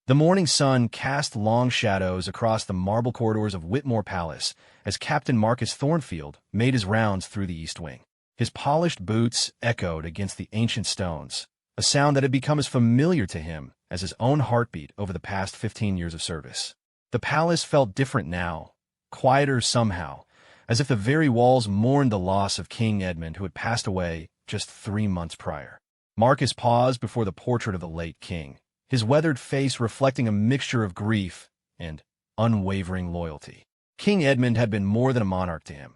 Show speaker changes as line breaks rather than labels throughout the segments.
The morning sun cast long shadows across the marble corridors of Whitmore Palace as Captain Marcus Thornfield made his rounds through the East Wing. His polished boots echoed against the ancient stones, a sound that had become as familiar to him as his own heartbeat over the past 15 years of service. The palace felt different now, quieter somehow, as if the very walls mourned the loss of King Edmund, who had passed away just 3 months prior. Marcus paused before the portrait of the late king, his weathered face reflecting a mixture of grief and unwavering loyalty. King Edmund had been more than a monarch to him.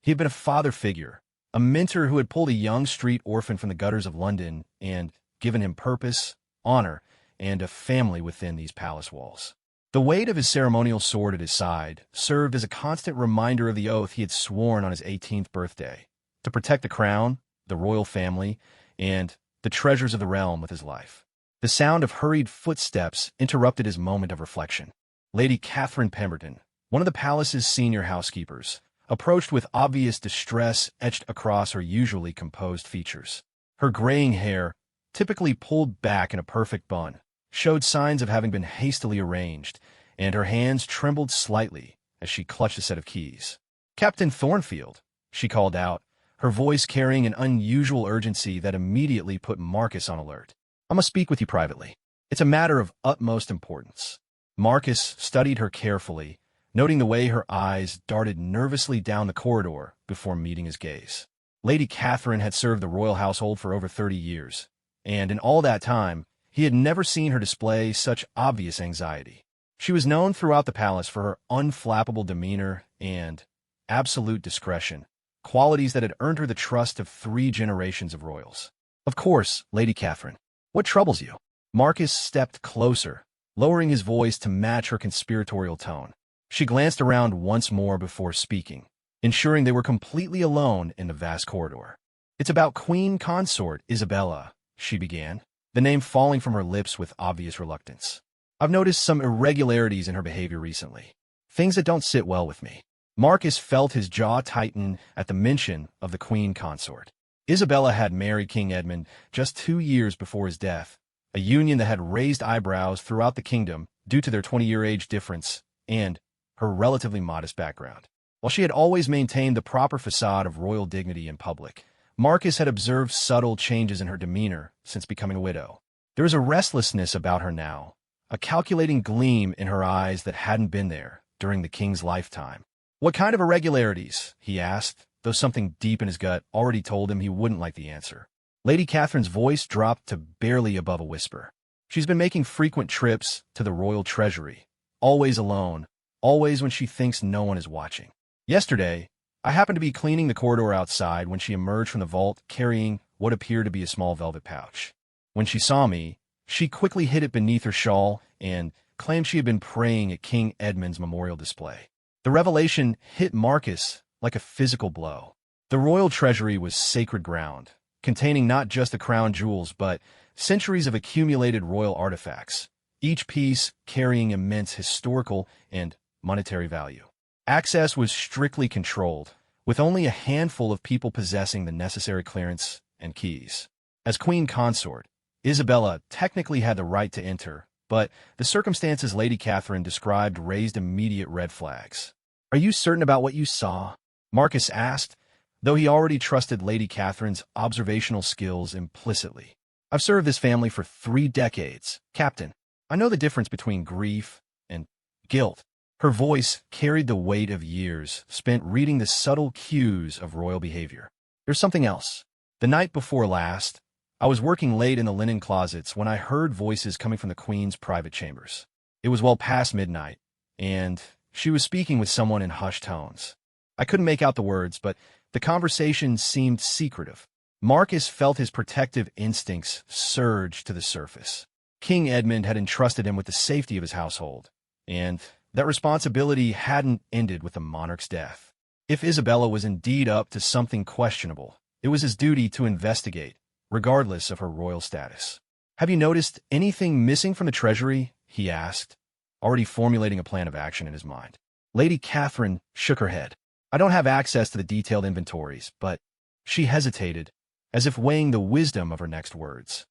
He had been a father figure, a mentor who had pulled a young street orphan from the gutters of London and given him purpose, honor, and a family within these palace walls. The weight of his ceremonial sword at his side served as a constant reminder of the oath he had sworn on his 18th birthday, to protect the crown, the royal family, and the treasures of the realm with his life. The sound of hurried footsteps interrupted his moment of reflection. Lady Catherine Pemberton, one of the palace's senior housekeepers, approached with obvious distress etched across her usually composed features. Her graying hair, typically pulled back in a perfect bun, showed signs of having been hastily arranged, and her hands trembled slightly as she clutched a set of keys. "Captain Thornfield," she called out, her voice carrying an unusual urgency that immediately put Marcus on alert. "I must speak with you privately. It's a matter of utmost importance." Marcus studied her carefully, noting the way her eyes darted nervously down the corridor before meeting his gaze. Lady Catherine had served the royal household for over 30 years, and in all that time, he had never seen her display such obvious anxiety. She was known throughout the palace for her unflappable demeanor and absolute discretion, qualities that had earned her the trust of 3 generations of royals. "Of course, Lady Catherine. What troubles you?" Marcus stepped closer, lowering his voice to match her conspiratorial tone. She glanced around once more before speaking, ensuring they were completely alone in the vast corridor. "It's about Queen Consort Isabella," she began, the name falling from her lips with obvious reluctance. "I've noticed some irregularities in her behavior recently, things that don't sit well with me." Marcus felt his jaw tighten at the mention of the Queen Consort. Isabella had married King Edmund just 2 years before his death, a union that had raised eyebrows throughout the kingdom due to their 20-year age difference and her relatively modest background. While she had always maintained the proper facade of royal dignity in public, Marcus had observed subtle changes in her demeanor since becoming a widow. There was a restlessness about her now, a calculating gleam in her eyes that hadn't been there during the king's lifetime. "What kind of irregularities?" he asked, though something deep in his gut already told him he wouldn't like the answer. Lady Catherine's voice dropped to barely above a whisper. "She's been making frequent trips to the royal treasury, always alone, always when she thinks no one is watching. Yesterday, I happened to be cleaning the corridor outside when she emerged from the vault carrying what appeared to be a small velvet pouch. When she saw me, she quickly hid it beneath her shawl and claimed she had been praying at King Edmund's memorial display." The revelation hit Marcus like a physical blow. The royal treasury was sacred ground, containing not just the crown jewels but centuries of accumulated royal artifacts, each piece carrying immense historical and monetary value. Access was strictly controlled, with only a handful of people possessing the necessary clearance and keys. As Queen Consort, Isabella technically had the right to enter, but the circumstances Lady Catherine described raised immediate red flags. "Are you certain about what you saw?" Marcus asked, though he already trusted Lady Catherine's observational skills implicitly. "I've served this family for 3 decades, Captain. I know the difference between grief and guilt." Her voice carried the weight of years spent reading the subtle cues of royal behavior. "There's something else. The night before last, I was working late in the linen closets when I heard voices coming from the Queen's private chambers. It was well past midnight, and she was speaking with someone in hushed tones. I couldn't make out the words, but the conversation seemed secretive." Marcus felt his protective instincts surge to the surface. King Edmund had entrusted him with the safety of his household, and that responsibility hadn't ended with the monarch's death. If Isabella was indeed up to something questionable, it was his duty to investigate, regardless of her royal status. "Have you noticed anything missing from the treasury?" he asked, already formulating a plan of action in his mind. Lady Catherine shook her head. "I don't have access to the detailed inventories, but—" She hesitated, as if weighing the wisdom of her next words.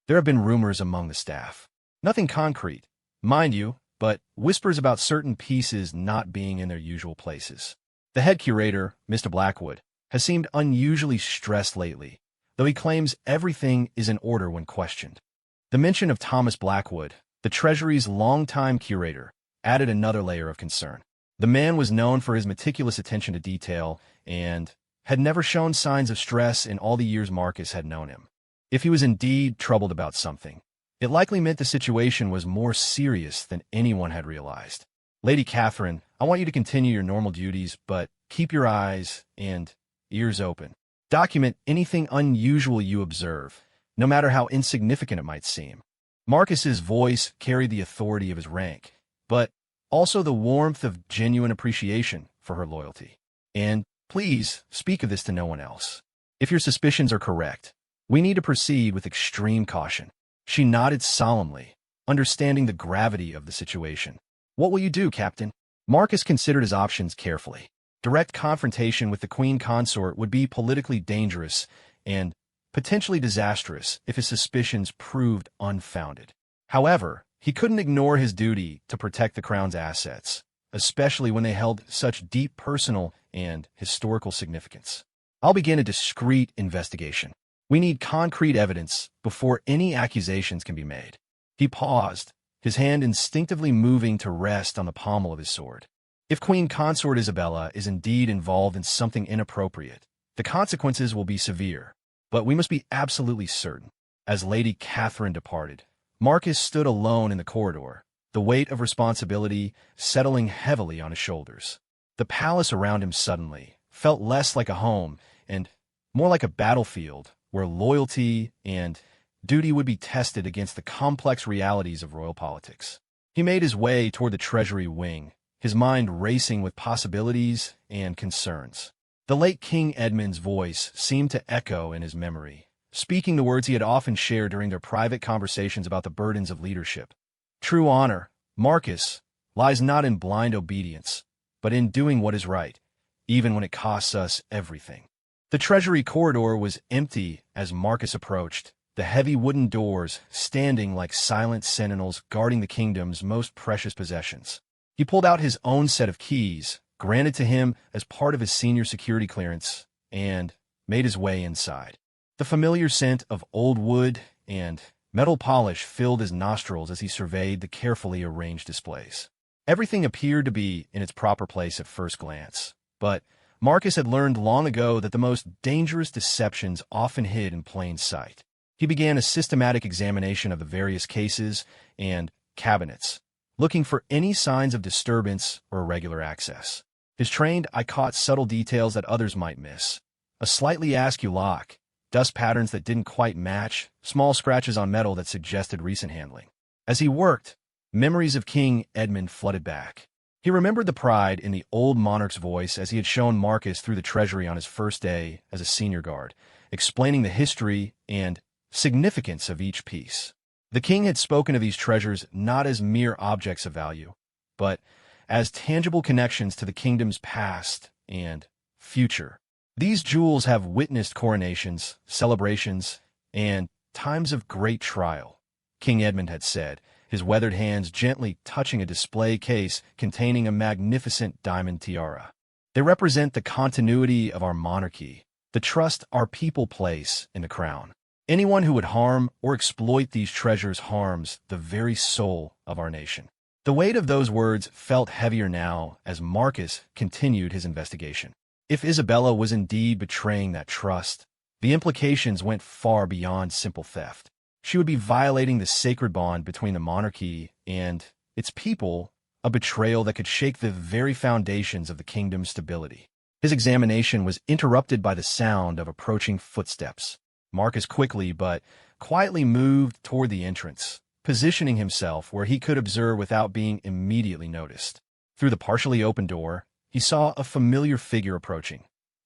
"There have been rumors among the staff. Nothing concrete, mind you, but whispers about certain pieces not being in their usual places. The head curator, Mr. Blackwood, has seemed unusually stressed lately, though he claims everything is in order when questioned. The mention of Thomas Blackwood, the Treasury's longtime curator, added another layer of concern. The man was known for his meticulous attention to detail and had never shown signs of stress in all the years Marcus had known him. If he was indeed troubled about something, it likely meant the situation was more serious than anyone had realized. Lady Catherine, I want you to continue your normal duties, but keep your eyes and ears open. Document anything unusual you observe, no matter how insignificant it might seem. Marcus's voice carried the authority of his rank, but also the warmth of genuine appreciation for her loyalty. And please speak of this to no one else. If your suspicions are correct, we need to proceed with extreme caution. She nodded solemnly, understanding the gravity of the situation. What will you do, Captain? Marcus considered his options carefully. Direct confrontation with the Queen Consort would be politically dangerous and potentially disastrous if his suspicions proved unfounded. However, he couldn't ignore his duty to protect the crown's assets, especially when they held such deep personal and historical significance. I'll begin a discreet investigation. We need concrete evidence before any accusations can be made. He paused, his hand instinctively moving to rest on the pommel of his sword. If Queen Consort Isabella is indeed involved in something inappropriate, the consequences will be severe, but we must be absolutely certain. As Lady Catherine departed, Marcus stood alone in the corridor, the weight of responsibility settling heavily on his shoulders. The palace around him suddenly felt less like a home and more like a battlefield where loyalty and duty would be tested against the complex realities of royal politics. He made his way toward the Treasury wing, his mind racing with possibilities and concerns. The late King Edmund's voice seemed to echo in his memory, speaking the words he had often shared during their private conversations about the burdens of leadership. True honor, Marcus, lies not in blind obedience, but in doing what is right, even when it costs us everything. The Treasury corridor was empty as Marcus approached, the heavy wooden doors standing like silent sentinels guarding the kingdom's most precious possessions. He pulled out his own set of keys, granted to him as part of his senior security clearance, and made his way inside. The familiar scent of old wood and metal polish filled his nostrils as he surveyed the carefully arranged displays. Everything appeared to be in its proper place at first glance, but Marcus had learned long ago that the most dangerous deceptions often hid in plain sight. He began a systematic examination of the various cases and cabinets, looking for any signs of disturbance or irregular access. His trained eye caught subtle details that others might miss. A slightly askew lock, dust patterns that didn't quite match, small scratches on metal that suggested recent handling. As he worked, memories of King Edmund flooded back. He remembered the pride in the old monarch's voice as he had shown Marcus through the Treasury on his first day as a senior guard, explaining the history and significance of each piece. The king had spoken of these treasures not as mere objects of value, but as tangible connections to the kingdom's past and future. These jewels have witnessed coronations, celebrations, and times of great trial, King Edmund had said, his weathered hands gently touching a display case containing a magnificent diamond tiara. They represent the continuity of our monarchy, the trust our people place in the crown. Anyone who would harm or exploit these treasures harms the very soul of our nation. The weight of those words felt heavier now as Marcus continued his investigation. If Isabella was indeed betraying that trust, the implications went far beyond simple theft. She would be violating the sacred bond between the monarchy and its people, a betrayal that could shake the very foundations of the kingdom's stability. His examination was interrupted by the sound of approaching footsteps. Marcus quickly but quietly moved toward the entrance, positioning himself where he could observe without being immediately noticed. Through the partially open door, he saw a familiar figure approaching,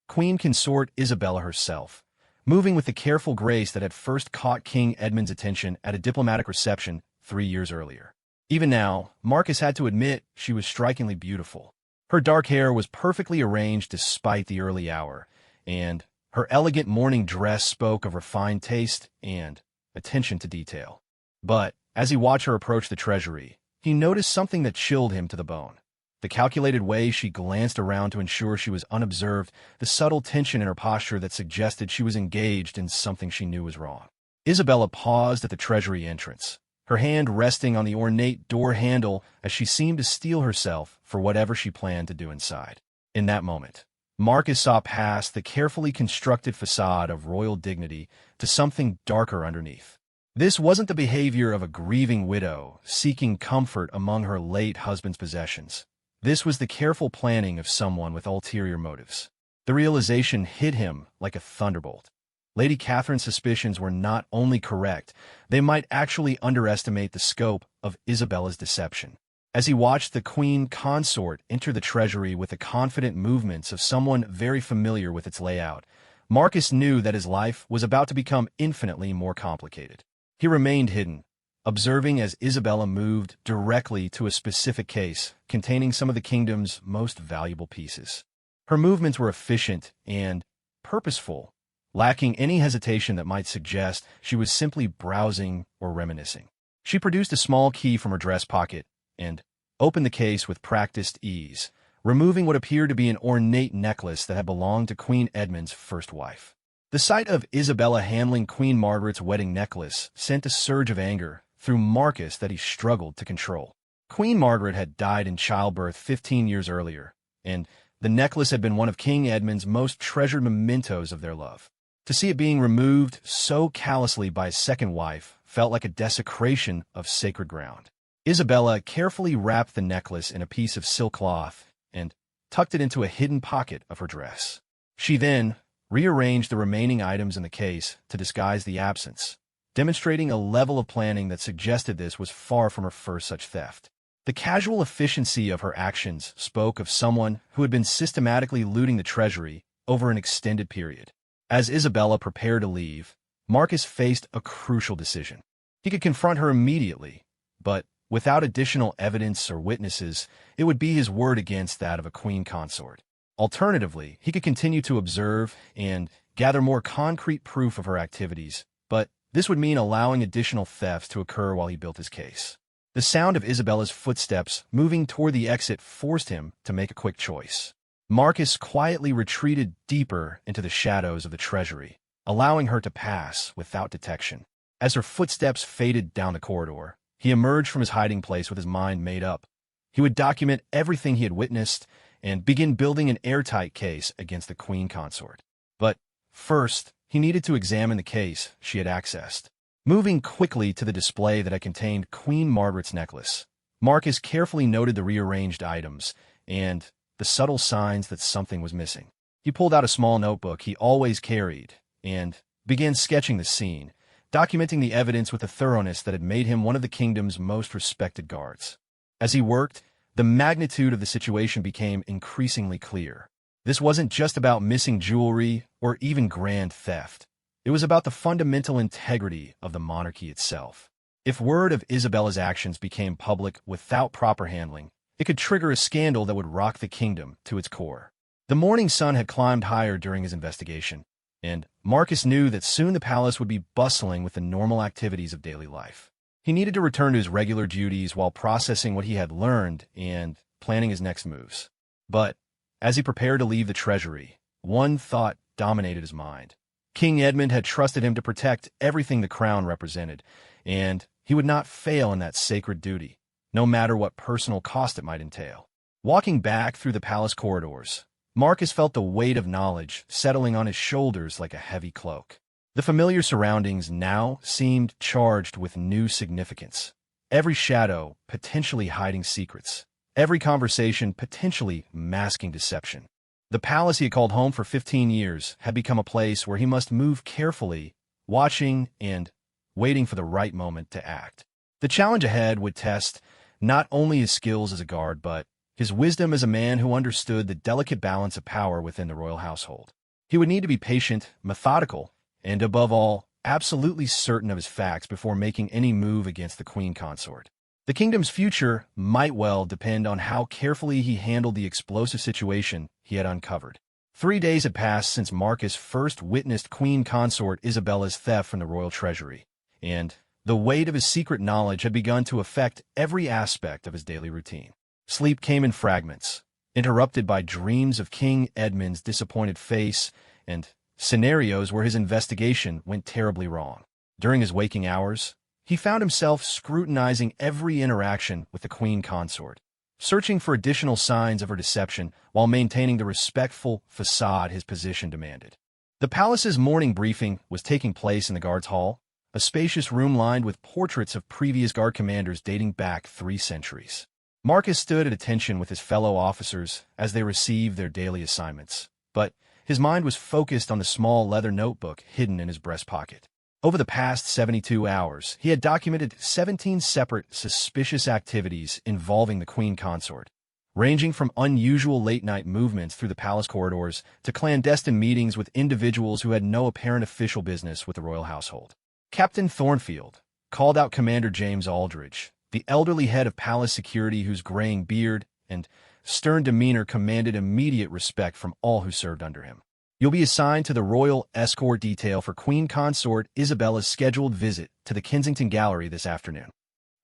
Queen Consort Isabella herself, moving with the careful grace that had first caught King Edmund's attention at a diplomatic reception 3 years earlier. Even now, Marcus had to admit she was strikingly beautiful. Her dark hair was perfectly arranged despite the early hour, and her elegant morning dress spoke of refined taste and attention to detail. But as he watched her approach the treasury, he noticed something that chilled him to the bone. The calculated way she glanced around to ensure she was unobserved, the subtle tension in her posture that suggested she was engaged in something she knew was wrong. Isabella paused at the treasury entrance, her hand resting on the ornate door handle as she seemed to steel herself for whatever she planned to do inside. In that moment, Marcus saw past the carefully constructed facade of royal dignity to something darker underneath. This wasn't the behavior of a grieving widow seeking comfort among her late husband's possessions. This was the careful planning of someone with ulterior motives. The realization hit him like a thunderbolt. Lady Catherine's suspicions were not only correct, they might actually underestimate the scope of Isabella's deception. As he watched the Queen Consort enter the treasury with the confident movements of someone very familiar with its layout, Marcus knew that his life was about to become infinitely more complicated. He remained hidden, observing as Isabella moved directly to a specific case containing some of the kingdom's most valuable pieces. Her movements were efficient and purposeful, lacking any hesitation that might suggest she was simply browsing or reminiscing. She produced a small key from her dress pocket and opened the case with practiced ease, removing what appeared to be an ornate necklace that had belonged to Queen Edmund's first wife. The sight of Isabella handling Queen Margaret's wedding necklace sent a surge of anger through Marcus that he struggled to control. Queen Margaret had died in childbirth 15 years earlier, and the necklace had been one of King Edmund's most treasured mementos of their love. To see it being removed so callously by his second wife felt like a desecration of sacred ground. Isabella carefully wrapped the necklace in a piece of silk cloth and tucked it into a hidden pocket of her dress. She then rearranged the remaining items in the case to disguise the absence, demonstrating a level of planning that suggested this was far from her first such theft. The casual efficiency of her actions spoke of someone who had been systematically looting the treasury over an extended period. As Isabella prepared to leave, Marcus faced a crucial decision. He could confront her immediately, but without additional evidence or witnesses, it would be his word against that of a queen consort. Alternatively, he could continue to observe and gather more concrete proof of her activities, but this would mean allowing additional thefts to occur while he built his case. The sound of Isabella's footsteps moving toward the exit forced him to make a quick choice. Marcus quietly retreated deeper into the shadows of the treasury, allowing her to pass without detection. As her footsteps faded down the corridor, he emerged from his hiding place with his mind made up. He would document everything he had witnessed and begin building an airtight case against the queen consort. But first, he needed to examine the case she had accessed. Moving quickly to the display that had contained Queen Margaret's necklace, Marcus carefully noted the rearranged items and the subtle signs that something was missing. He pulled out a small notebook he always carried and began sketching the scene, documenting the evidence with a thoroughness that had made him one of the kingdom's most respected guards. As he worked, the magnitude of the situation became increasingly clear. This wasn't just about missing jewelry or even grand theft. It was about the fundamental integrity of the monarchy itself. If word of Isabella's actions became public without proper handling, it could trigger a scandal that would rock the kingdom to its core. The morning sun had climbed higher during his investigation, and Marcus knew that soon the palace would be bustling with the normal activities of daily life. He needed to return to his regular duties while processing what he had learned and planning his next moves. But as he prepared to leave the treasury, one thought dominated his mind. King Edmund had trusted him to protect everything the crown represented, and he would not fail in that sacred duty, no matter what personal cost it might entail. Walking back through the palace corridors, Marcus felt the weight of knowledge settling on his shoulders like a heavy cloak. The familiar surroundings now seemed charged with new significance. Every shadow potentially hiding secrets. Every conversation potentially masking deception. The palace he had called home for 15 years had become a place where he must move carefully, watching and waiting for the right moment to act. The challenge ahead would test not only his skills as a guard, but his wisdom as a man who understood the delicate balance of power within the royal household. He would need to be patient, methodical, and above all, absolutely certain of his facts before making any move against the queen consort. The kingdom's future might well depend on how carefully he handled the explosive situation he had uncovered. 3 days had passed since Marcus first witnessed Queen Consort Isabella's theft from the royal treasury, and The weight of his secret knowledge had begun to affect every aspect of his daily routine. Sleep came in fragments, interrupted by dreams of King Edmund's disappointed face and scenarios where his investigation went terribly wrong. During his waking hours, he found himself scrutinizing every interaction with the Queen Consort, searching for additional signs of her deception while maintaining the respectful facade his position demanded. The palace's morning briefing was taking place in the guards' hall, a spacious room lined with portraits of previous guard commanders dating back 3 centuries. Marcus stood at attention with his fellow officers as they received their daily assignments, but his mind was focused on the small leather notebook hidden in his breast pocket. Over the past 72 hours, he had documented 17 separate suspicious activities involving the Queen Consort, ranging from unusual late-night movements through the palace corridors to clandestine meetings with individuals who had no apparent official business with the royal household. Captain Thornfield called out Commander James Aldridge, the elderly head of palace security whose graying beard and stern demeanor commanded immediate respect from all who served under him. You'll be assigned to the royal escort detail for Queen Consort Isabella's scheduled visit to the Kensington Gallery this afternoon.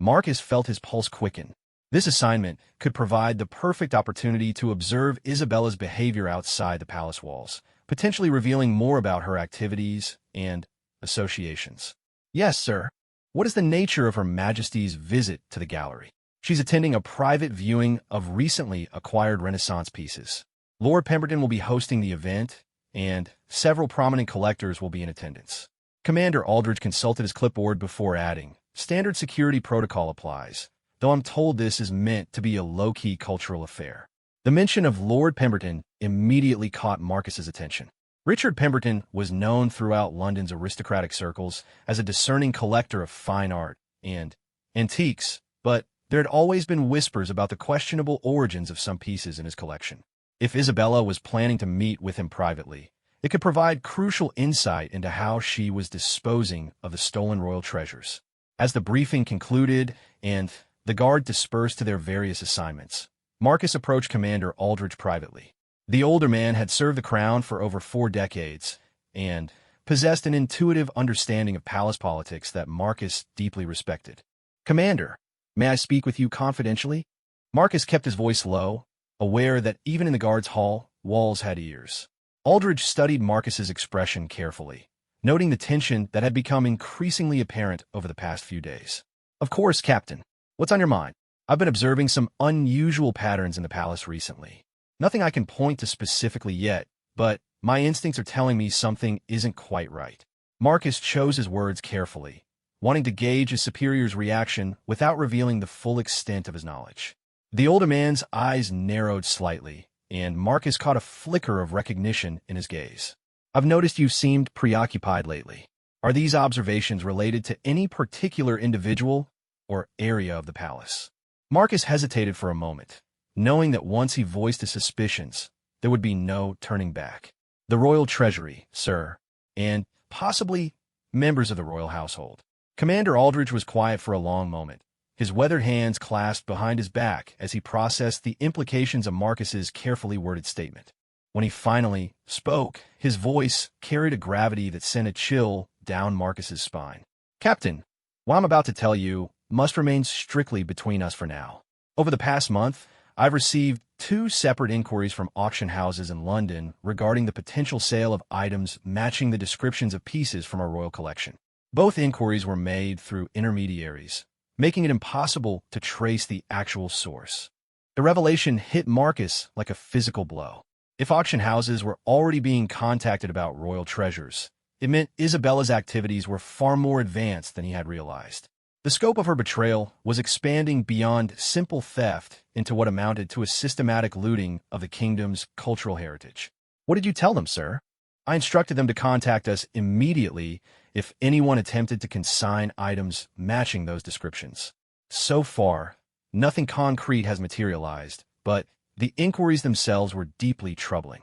Marcus felt his pulse quicken. This assignment could provide the perfect opportunity to observe Isabella's behavior outside the palace walls, potentially revealing more about her activities and associations. Yes, sir. What is the nature of Her Majesty's visit to the gallery? She's attending a private viewing of recently acquired Renaissance pieces. Lord Pemberton will be hosting the event, and several prominent collectors will be in attendance. Commander Aldridge consulted his clipboard before adding, "Standard security protocol applies, though I'm told this is meant to be a low-key cultural affair." The mention of Lord Pemberton immediately caught Marcus's attention. Richard Pemberton was known throughout London's aristocratic circles as a discerning collector of fine art and antiques, but there had always been whispers about the questionable origins of some pieces in his collection. If Isabella was planning to meet with him privately, it could provide crucial insight into how she was disposing of the stolen royal treasures. As the briefing concluded and the guard dispersed to their various assignments, Marcus approached Commander Aldridge privately. The older man had served the crown for over 4 decades and possessed an intuitive understanding of palace politics that Marcus deeply respected. "Commander, may I speak with you confidentially?" Marcus kept his voice low, aware that even in the guards' hall, walls had ears. Aldridge studied Marcus's expression carefully, noting the tension that had become increasingly apparent over the past few days. "Of course, Captain. What's on your mind?" "I've been observing some unusual patterns in the palace recently. Nothing I can point to specifically yet, but my instincts are telling me something isn't quite right." Marcus chose his words carefully, wanting to gauge his superior's reaction without revealing the full extent of his knowledge. The older man's eyes narrowed slightly, and Marcus caught a flicker of recognition in his gaze. "I've noticed you've seemed preoccupied lately. Are these observations related to any particular individual or area of the palace?" Marcus hesitated for a moment, knowing that once he voiced his suspicions, there would be no turning back. "The royal treasury, sir, and possibly members of the royal household." Commander Aldridge was quiet for a long moment, his weathered hands clasped behind his back as he processed the implications of Marcus's carefully worded statement. When he finally spoke, his voice carried a gravity that sent a chill down Marcus's spine. "Captain, what I'm about to tell you must remain strictly between us for now. Over the past month, I've received 2 separate inquiries from auction houses in London regarding the potential sale of items matching the descriptions of pieces from our royal collection. Both inquiries were made through intermediaries, making it impossible to trace the actual source. The revelation hit Marcus like a physical blow. If auction houses were already being contacted about royal treasures, it meant Isabella's activities were far more advanced than he had realized. The scope of her betrayal was expanding beyond simple theft into what amounted to a systematic looting of the kingdom's cultural heritage. "What did you tell them, sir?" "I instructed them to contact us immediately if anyone attempted to consign items matching those descriptions. So far, nothing concrete has materialized, but the inquiries themselves were deeply troubling."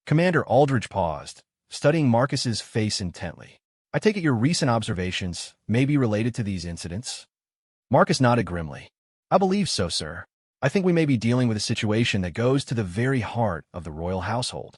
Commander Aldridge paused, studying Marcus's face intently. "I take it your recent observations may be related to these incidents?" Marcus nodded grimly. "I believe so, sir. I think we may be dealing with a situation that goes to the very heart of the royal household."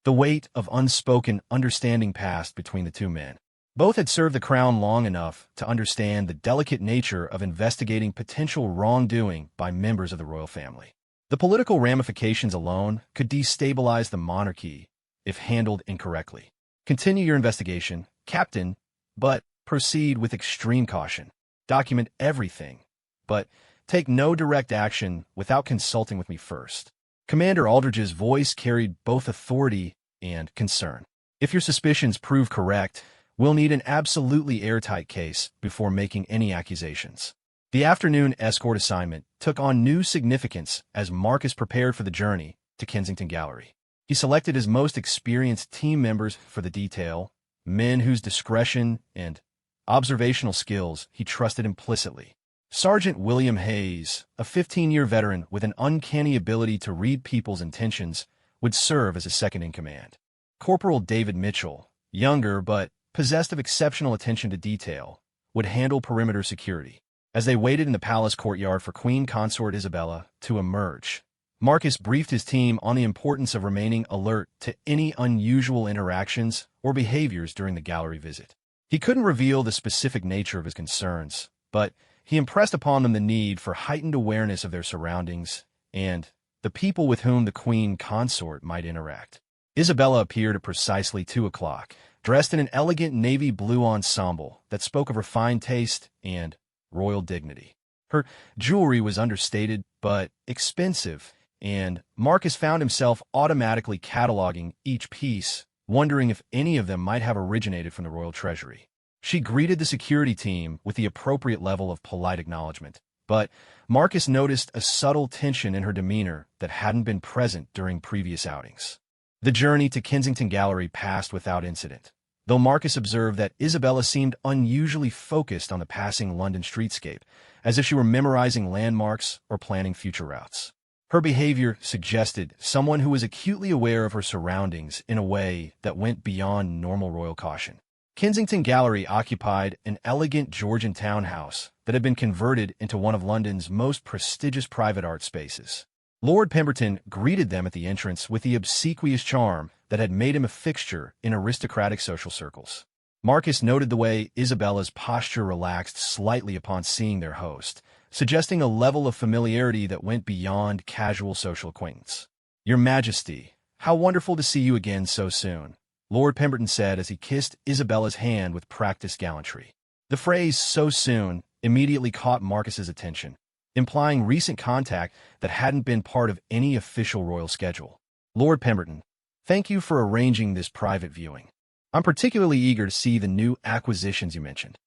The weight of unspoken understanding passed between the 2 men. Both had served the crown long enough to understand the delicate nature of investigating potential wrongdoing by members of the royal family. The political ramifications alone could destabilize the monarchy if handled incorrectly. Continue your investigation, Captain, but proceed with extreme caution. Document everything, but take no direct action without consulting with me first. Commander Aldridge's voice carried both authority and concern. If your suspicions prove correct, we'll need an absolutely airtight case before making any accusations. The afternoon escort assignment took on new significance as Marcus prepared for the journey to Kensington Gallery. He selected his most experienced team members for the detail, men whose discretion and observational skills he trusted implicitly. Sergeant William Hayes, a 15-year veteran with an uncanny ability to read people's intentions, would serve as a second-in-command. Corporal David Mitchell, younger but possessed of exceptional attention to detail, would handle perimeter security. As they waited in the palace courtyard for Queen Consort Isabella to emerge, Marcus briefed his team on the importance of remaining alert to any unusual interactions or behaviors during the gallery visit. He couldn't reveal the specific nature of his concerns, but he impressed upon them the need for heightened awareness of their surroundings and the people with whom the Queen Consort might interact. Isabella appeared at precisely 2 o'clock, dressed in an elegant navy blue ensemble that spoke of refined taste and royal dignity. Her jewelry was understated but expensive, and Marcus found himself automatically cataloging each piece, wondering if any of them might have originated from the royal treasury. She greeted the security team with the appropriate level of polite acknowledgement, but Marcus noticed a subtle tension in her demeanor that hadn't been present during previous outings. The journey to Kensington Gallery passed without incident, though Marcus observed that Isabella seemed unusually focused on the passing London streetscape, as if she were memorizing landmarks or planning future routes. Her behavior suggested someone who was acutely aware of her surroundings in a way that went beyond normal royal caution. Kensington Gallery occupied an elegant Georgian townhouse that had been converted into one of London's most prestigious private art spaces. Lord Pemberton greeted them at the entrance with the obsequious charm that had made him a fixture in aristocratic social circles. Marcus noted the way Isabella's posture relaxed slightly upon seeing their host, suggesting a level of familiarity that went beyond casual social acquaintance. "Your Majesty, how wonderful to see you again so soon," Lord Pemberton said as he kissed Isabella's hand with practiced gallantry. The phrase "so soon" immediately caught Marcus's attention, implying recent contact that hadn't been part of any official royal schedule. "Lord Pemberton, thank you for arranging this private viewing. I'm particularly eager to see the new acquisitions you mentioned."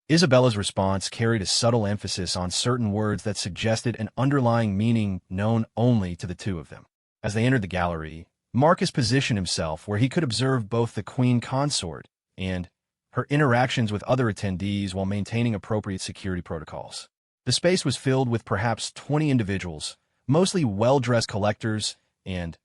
Isabella's response carried a subtle emphasis on certain words that suggested an underlying meaning known only to the two of them. As they entered the gallery, Marcus positioned himself where he could observe both the Queen Consort and her interactions with other attendees while maintaining appropriate security protocols. The space was filled with perhaps 20 individuals, mostly well-dressed collectors and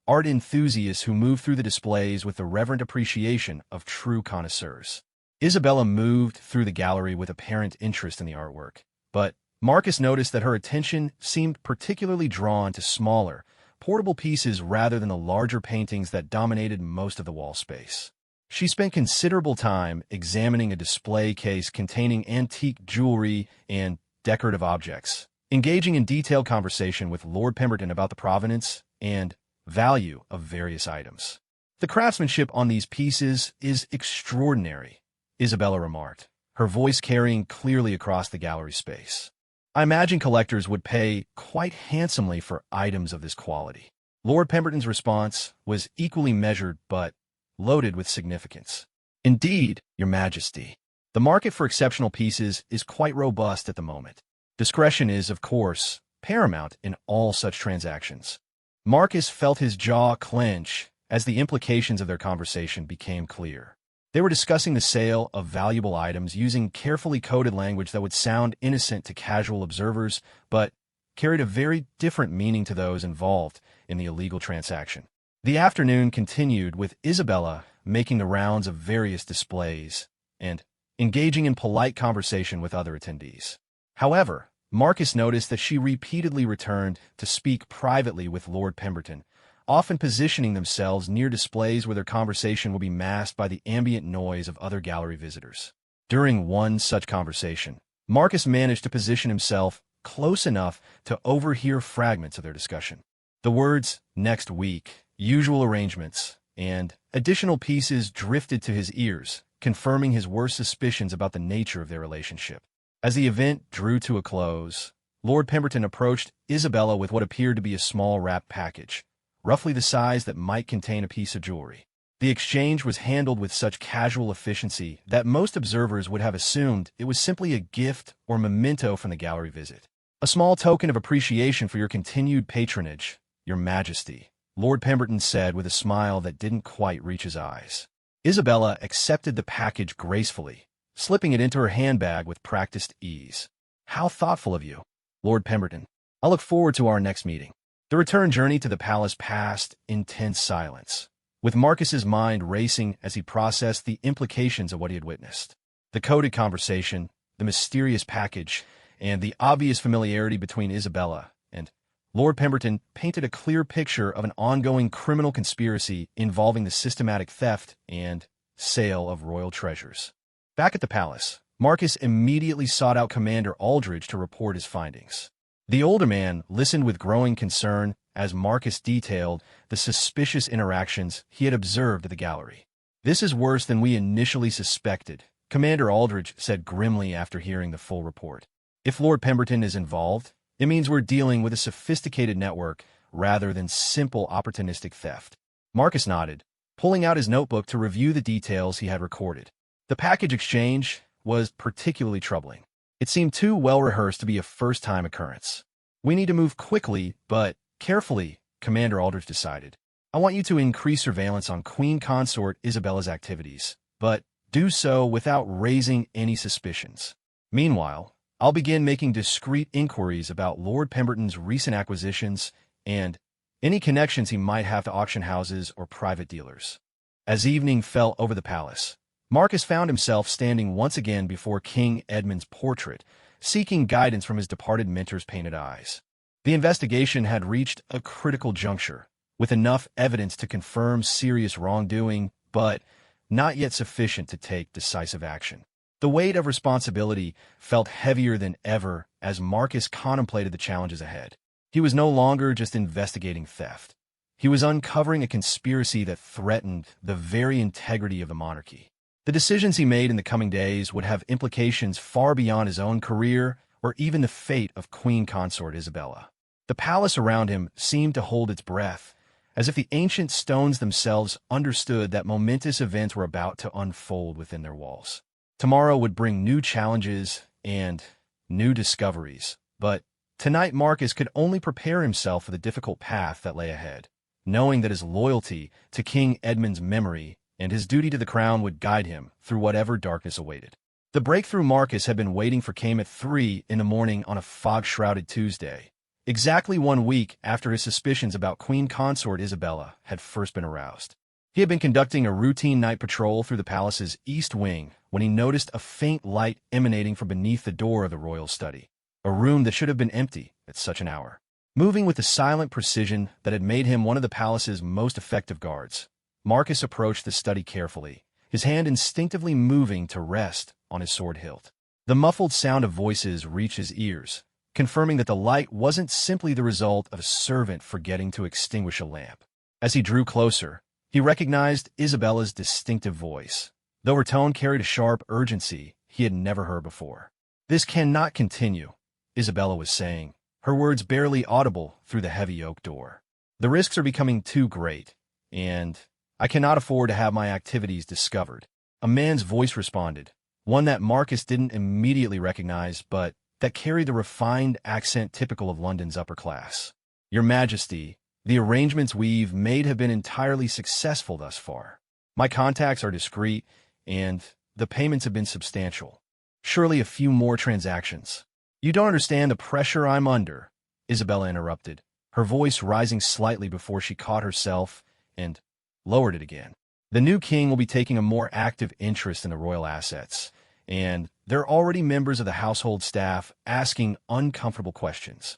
art enthusiasts who moved through the displays with the reverent appreciation of true connoisseurs. Isabella moved through the gallery with apparent interest in the artwork, but Marcus noticed that her attention seemed particularly drawn to smaller, portable pieces rather than the larger paintings that dominated most of the wall space. She spent considerable time examining a display case containing antique jewelry and decorative objects, engaging in detailed conversation with Lord Pemberton about the provenance and value of various items. "The craftsmanship on these pieces is extraordinary," Isabella remarked, her voice carrying clearly across the gallery space. "I imagine collectors would pay quite handsomely for items of this quality." Lord Pemberton's response was equally measured but loaded with significance. "Indeed, Your Majesty. The market for exceptional pieces is quite robust at the moment. Discretion is, of course, paramount in all such transactions." Marcus felt his jaw clench as the implications of their conversation became clear. They were discussing the sale of valuable items using carefully coded language that would sound innocent to casual observers, but carried a very different meaning to those involved in the illegal transaction. The afternoon continued with Isabella making the rounds of various displays and engaging in polite conversation with other attendees. However, Marcus noticed that she repeatedly returned to speak privately with Lord Pemberton, often positioning themselves near displays where their conversation will be masked by the ambient noise of other gallery visitors. During one such conversation, Marcus managed to position himself close enough to overhear fragments of their discussion. The words, "next week," "usual arrangements," and "additional pieces" drifted to his ears, confirming his worst suspicions about the nature of their relationship. As the event drew to a close, Lord Pemberton approached Isabella with what appeared to be a small wrapped package, roughly the size that might contain a piece of jewelry. The exchange was handled with such casual efficiency that most observers would have assumed it was simply a gift or memento from the gallery visit. "A small token of appreciation for your continued patronage, Your Majesty," Lord Pemberton said with a smile that didn't quite reach his eyes. Isabella accepted the package gracefully, slipping it into her handbag with practiced ease. "How thoughtful of you, Lord Pemberton. I look forward to our next meeting." The return journey to the palace passed in tense silence, with Marcus's mind racing as he processed the implications of what he had witnessed. The coded conversation, the mysterious package, and the obvious familiarity between Isabella and Lord Pemberton painted a clear picture of an ongoing criminal conspiracy involving the systematic theft and sale of royal treasures. Back at the palace, Marcus immediately sought out Commander Aldridge to report his findings. The older man listened with growing concern as Marcus detailed the suspicious interactions he had observed at the gallery. "This is worse than we initially suspected," Commander Aldridge said grimly after hearing the full report. "If Lord Pemberton is involved, it means we're dealing with a sophisticated network rather than simple opportunistic theft." Marcus nodded, pulling out his notebook to review the details he had recorded. The package exchange was particularly troubling. It seemed too well rehearsed to be a first-time occurrence. "We need to move quickly, but carefully," Commander Aldridge decided. "I want you to increase surveillance on Queen Consort Isabella's activities, but do so without raising any suspicions. Meanwhile, I'll begin making discreet inquiries about Lord Pemberton's recent acquisitions and any connections he might have to auction houses or private dealers." As evening fell over the palace, Marcus found himself standing once again before King Edmund's portrait, seeking guidance from his departed mentor's painted eyes. The investigation had reached a critical juncture, with enough evidence to confirm serious wrongdoing, but not yet sufficient to take decisive action. The weight of responsibility felt heavier than ever as Marcus contemplated the challenges ahead. He was no longer just investigating theft. He was uncovering a conspiracy that threatened the very integrity of the monarchy. The decisions he made in the coming days would have implications far beyond his own career or even the fate of Queen Consort Isabella. The palace around him seemed to hold its breath, as if the ancient stones themselves understood that momentous events were about to unfold within their walls. Tomorrow would bring new challenges and new discoveries, but tonight Marcus could only prepare himself for the difficult path that lay ahead, knowing that his loyalty to King Edmund's memory and his duty to the crown would guide him through whatever darkness awaited. The breakthrough Marcus had been waiting for came at 3 in the morning on a fog-shrouded Tuesday, exactly 1 week after his suspicions about Queen Consort Isabella had first been aroused. He had been conducting a routine night patrol through the palace's east wing when he noticed a faint light emanating from beneath the door of the royal study, a room that should have been empty at such an hour. Moving with the silent precision that had made him one of the palace's most effective guards, Marcus approached the study carefully, his hand instinctively moving to rest on his sword hilt. The muffled sound of voices reached his ears, confirming that the light wasn't simply the result of a servant forgetting to extinguish a lamp. As he drew closer, he recognized Isabella's distinctive voice, though her tone carried a sharp urgency he had never heard before. "This cannot continue," Isabella was saying, her words barely audible through the heavy oak door. "The risks are becoming too great, and I cannot afford to have my activities discovered." A man's voice responded, one that Marcus didn't immediately recognize, but that carried the refined accent typical of London's upper class. "Your Majesty, the arrangements we've made have been entirely successful thus far. My contacts are discreet, and the payments have been substantial. Surely a few more transactions." "You don't understand the pressure I'm under," Isabella interrupted, her voice rising slightly before she caught herself and lowered it again. "The new king will be taking a more active interest in the royal assets, and there are already members of the household staff asking uncomfortable questions."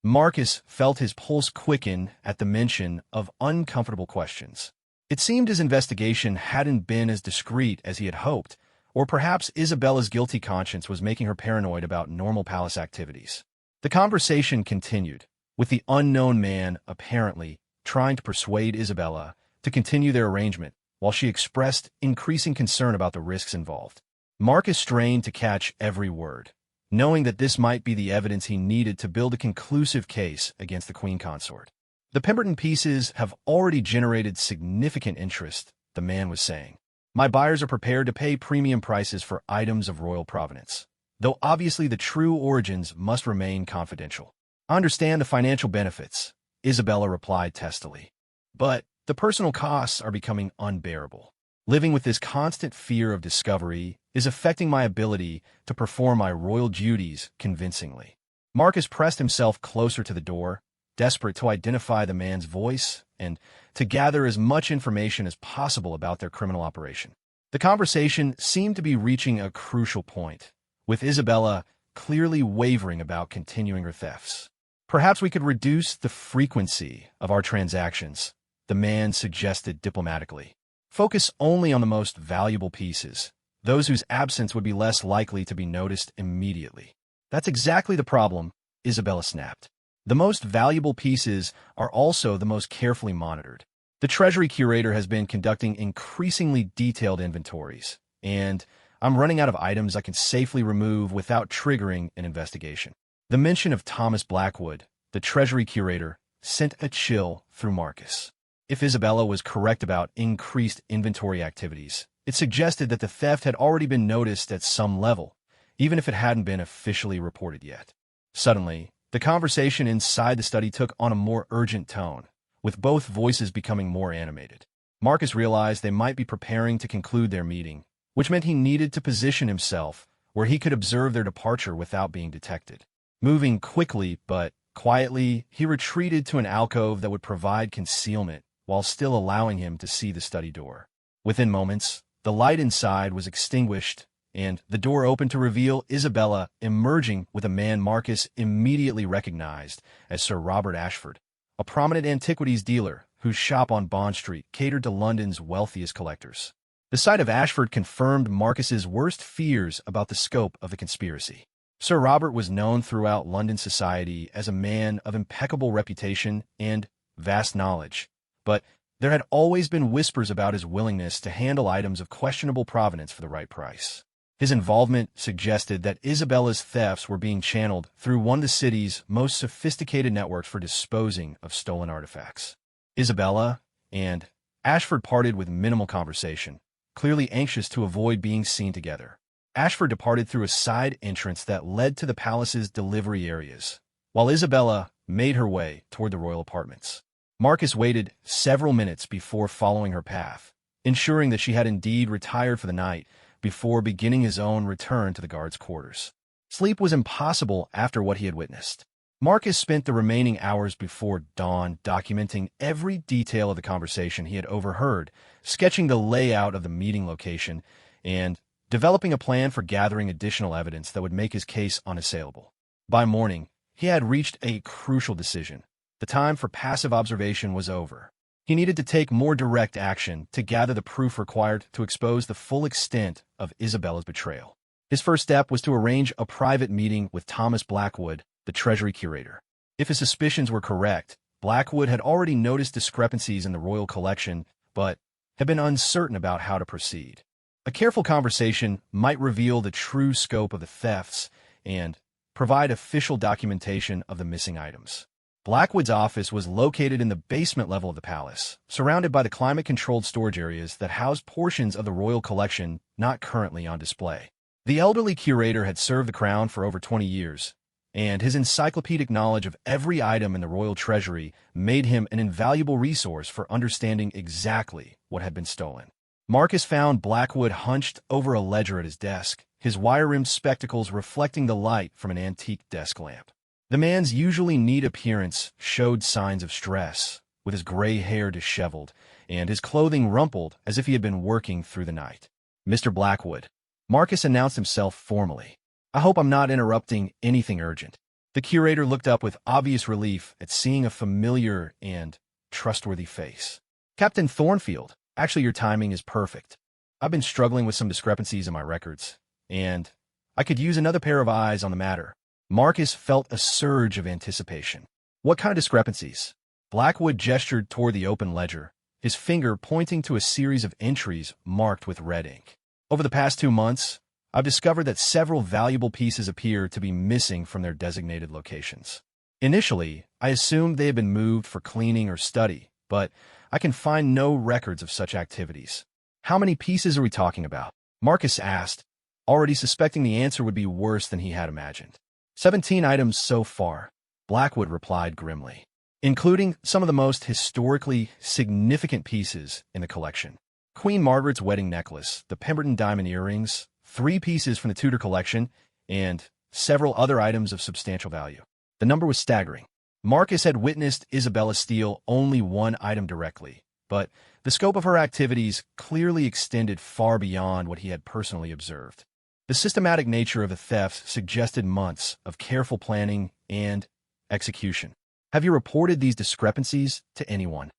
Marcus felt his pulse quicken at the mention of uncomfortable questions. It seemed his investigation hadn't been as discreet as he had hoped, or perhaps Isabella's guilty conscience was making her paranoid about normal palace activities. The conversation continued, with the unknown man apparently trying to persuade Isabella to continue their arrangement, while she expressed increasing concern about the risks involved. Marcus strained to catch every word, knowing that this might be the evidence he needed to build a conclusive case against the Queen Consort. The Pemberton pieces have already generated significant interest, the man was saying. My buyers are prepared to pay premium prices for items of royal provenance, though obviously the true origins must remain confidential. I understand the financial benefits, Isabella replied testily. But the personal costs are becoming unbearable. Living with this constant fear of discovery is affecting my ability to perform my royal duties convincingly. Marcus pressed himself closer to the door, desperate to identify the man's voice and to gather as much information as possible about their criminal operation. The conversation seemed to be reaching a crucial point, with Isabella clearly wavering about continuing her thefts. Perhaps we could reduce the frequency of our transactions, the man suggested diplomatically. Focus only on the most valuable pieces, those whose absence would be less likely to be noticed immediately. That's exactly the problem, Isabella snapped. The most valuable pieces are also the most carefully monitored. The Treasury Curator has been conducting increasingly detailed inventories, and I'm running out of items I can safely remove without triggering an investigation. The mention of Thomas Blackwood, the Treasury Curator, sent a chill through Marcus. If Isabella was correct about increased inventory activities, it suggested that the theft had already been noticed at some level, even if it hadn't been officially reported yet. Suddenly, the conversation inside the study took on a more urgent tone, with both voices becoming more animated. Marcus realized they might be preparing to conclude their meeting, which meant he needed to position himself where he could observe their departure without being detected. Moving quickly but quietly, he retreated to an alcove that would provide concealment while still allowing him to see the study door. Within moments, the light inside was extinguished, and the door opened to reveal Isabella emerging with a man Marcus immediately recognized as Sir Robert Ashford, a prominent antiquities dealer whose shop on Bond Street catered to London's wealthiest collectors. The sight of Ashford confirmed Marcus's worst fears about the scope of the conspiracy. Sir Robert was known throughout London society as a man of impeccable reputation and vast knowledge, but there had always been whispers about his willingness to handle items of questionable provenance for the right price. His involvement suggested that Isabella's thefts were being channeled through one of the city's most sophisticated networks for disposing of stolen artifacts. Isabella and Ashford parted with minimal conversation, clearly anxious to avoid being seen together. Ashford departed through a side entrance that led to the palace's delivery areas, while Isabella made her way toward the royal apartments. Marcus waited several minutes before following her path, ensuring that she had indeed retired for the night before beginning his own return to the guards' quarters. Sleep was impossible after what he had witnessed. Marcus spent the remaining hours before dawn documenting every detail of the conversation he had overheard, sketching the layout of the meeting location, and developing a plan for gathering additional evidence that would make his case unassailable. By morning, he had reached a crucial decision. The time for passive observation was over. He needed to take more direct action to gather the proof required to expose the full extent of Isabella's betrayal. His first step was to arrange a private meeting with Thomas Blackwood, the Treasury Curator. If his suspicions were correct, Blackwood had already noticed discrepancies in the royal collection, but had been uncertain about how to proceed. A careful conversation might reveal the true scope of the thefts and provide official documentation of the missing items. Blackwood's office was located in the basement level of the palace, surrounded by the climate-controlled storage areas that housed portions of the royal collection not currently on display. The elderly curator had served the crown for over 20 years, and his encyclopedic knowledge of every item in the royal treasury made him an invaluable resource for understanding exactly what had been stolen. Marcus found Blackwood hunched over a ledger at his desk, his wire-rimmed spectacles reflecting the light from an antique desk lamp. The man's usually neat appearance showed signs of stress, with his gray hair disheveled and his clothing rumpled as if he had been working through the night. "Mr. Blackwood," Marcus announced himself formally. "I hope I'm not interrupting anything urgent." The curator looked up with obvious relief at seeing a familiar and trustworthy face. Captain Thornfield, actually your timing is perfect. I've been struggling with some discrepancies in my records, and I could use another pair of eyes on the matter. Marcus felt a surge of anticipation. What kind of discrepancies? Blackwood gestured toward the open ledger, his finger pointing to a series of entries marked with red ink. Over the past 2 months, I've discovered that several valuable pieces appear to be missing from their designated locations. Initially, I assumed they had been moved for cleaning or study, but I can find no records of such activities. How many pieces are we talking about? Marcus asked, already suspecting the answer would be worse than he had imagined. 17 items so far, Blackwood replied grimly, including some of the most historically significant pieces in the collection. Queen Margaret's wedding necklace, the Pemberton diamond earrings, 3 pieces from the Tudor collection, and several other items of substantial value. The number was staggering. Marcus had witnessed Isabella steal only 1 item directly, but the scope of her activities clearly extended far beyond what he had personally observed. The systematic nature of the theft suggested months of careful planning and execution. Have you reported these discrepancies to anyone?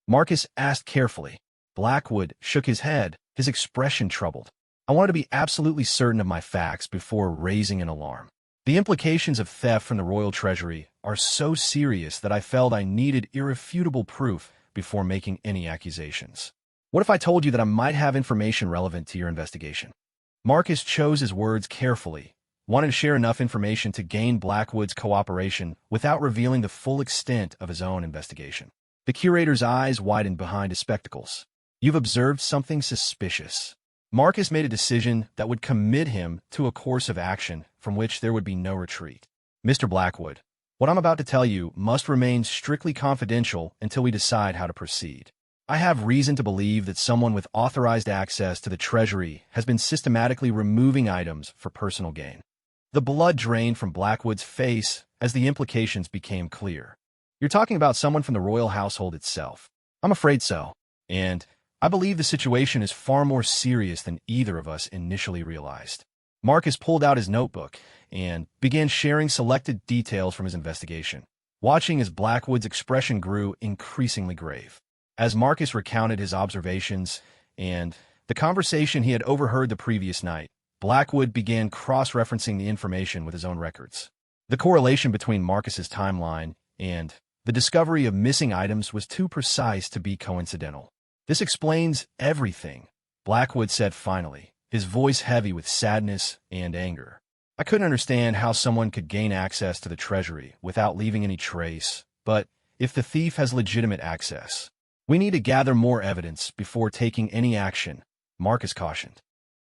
Marcus asked carefully. Blackwood shook his head, his expression troubled. I wanted to be absolutely certain of my facts before raising an alarm. The implications of theft from the royal treasury are so serious that I felt I needed irrefutable proof before making any accusations. What if I told you that I might have information relevant to your investigation? Marcus chose his words carefully, wanted to share enough information to gain Blackwood's cooperation without revealing the full extent of his own investigation. The curator's eyes widened behind his spectacles. You've observed something suspicious. Marcus made a decision that would commit him to a course of action from which there would be no retreat. Mr. Blackwood, what I'm about to tell you must remain strictly confidential until we decide how to proceed. I have reason to believe that someone with authorized access to the treasury has been systematically removing items for personal gain. The blood drained from Blackwood's face as the implications became clear. You're talking about someone from the royal household itself. I'm afraid so, and I believe the situation is far more serious than either of us initially realized. Marcus pulled out his notebook and began sharing selected details from his investigation, watching as Blackwood's expression grew increasingly grave. As Marcus recounted his observations and the conversation he had overheard the previous night, Blackwood began cross-referencing the information with his own records. The correlation between Marcus's timeline and the discovery of missing items was too precise to be coincidental. This explains everything, Blackwood said finally, his voice heavy with sadness and anger. I couldn't understand how someone could gain access to the treasury without leaving any trace, but if the thief has legitimate access, we need to gather more evidence before taking any action, Marcus cautioned.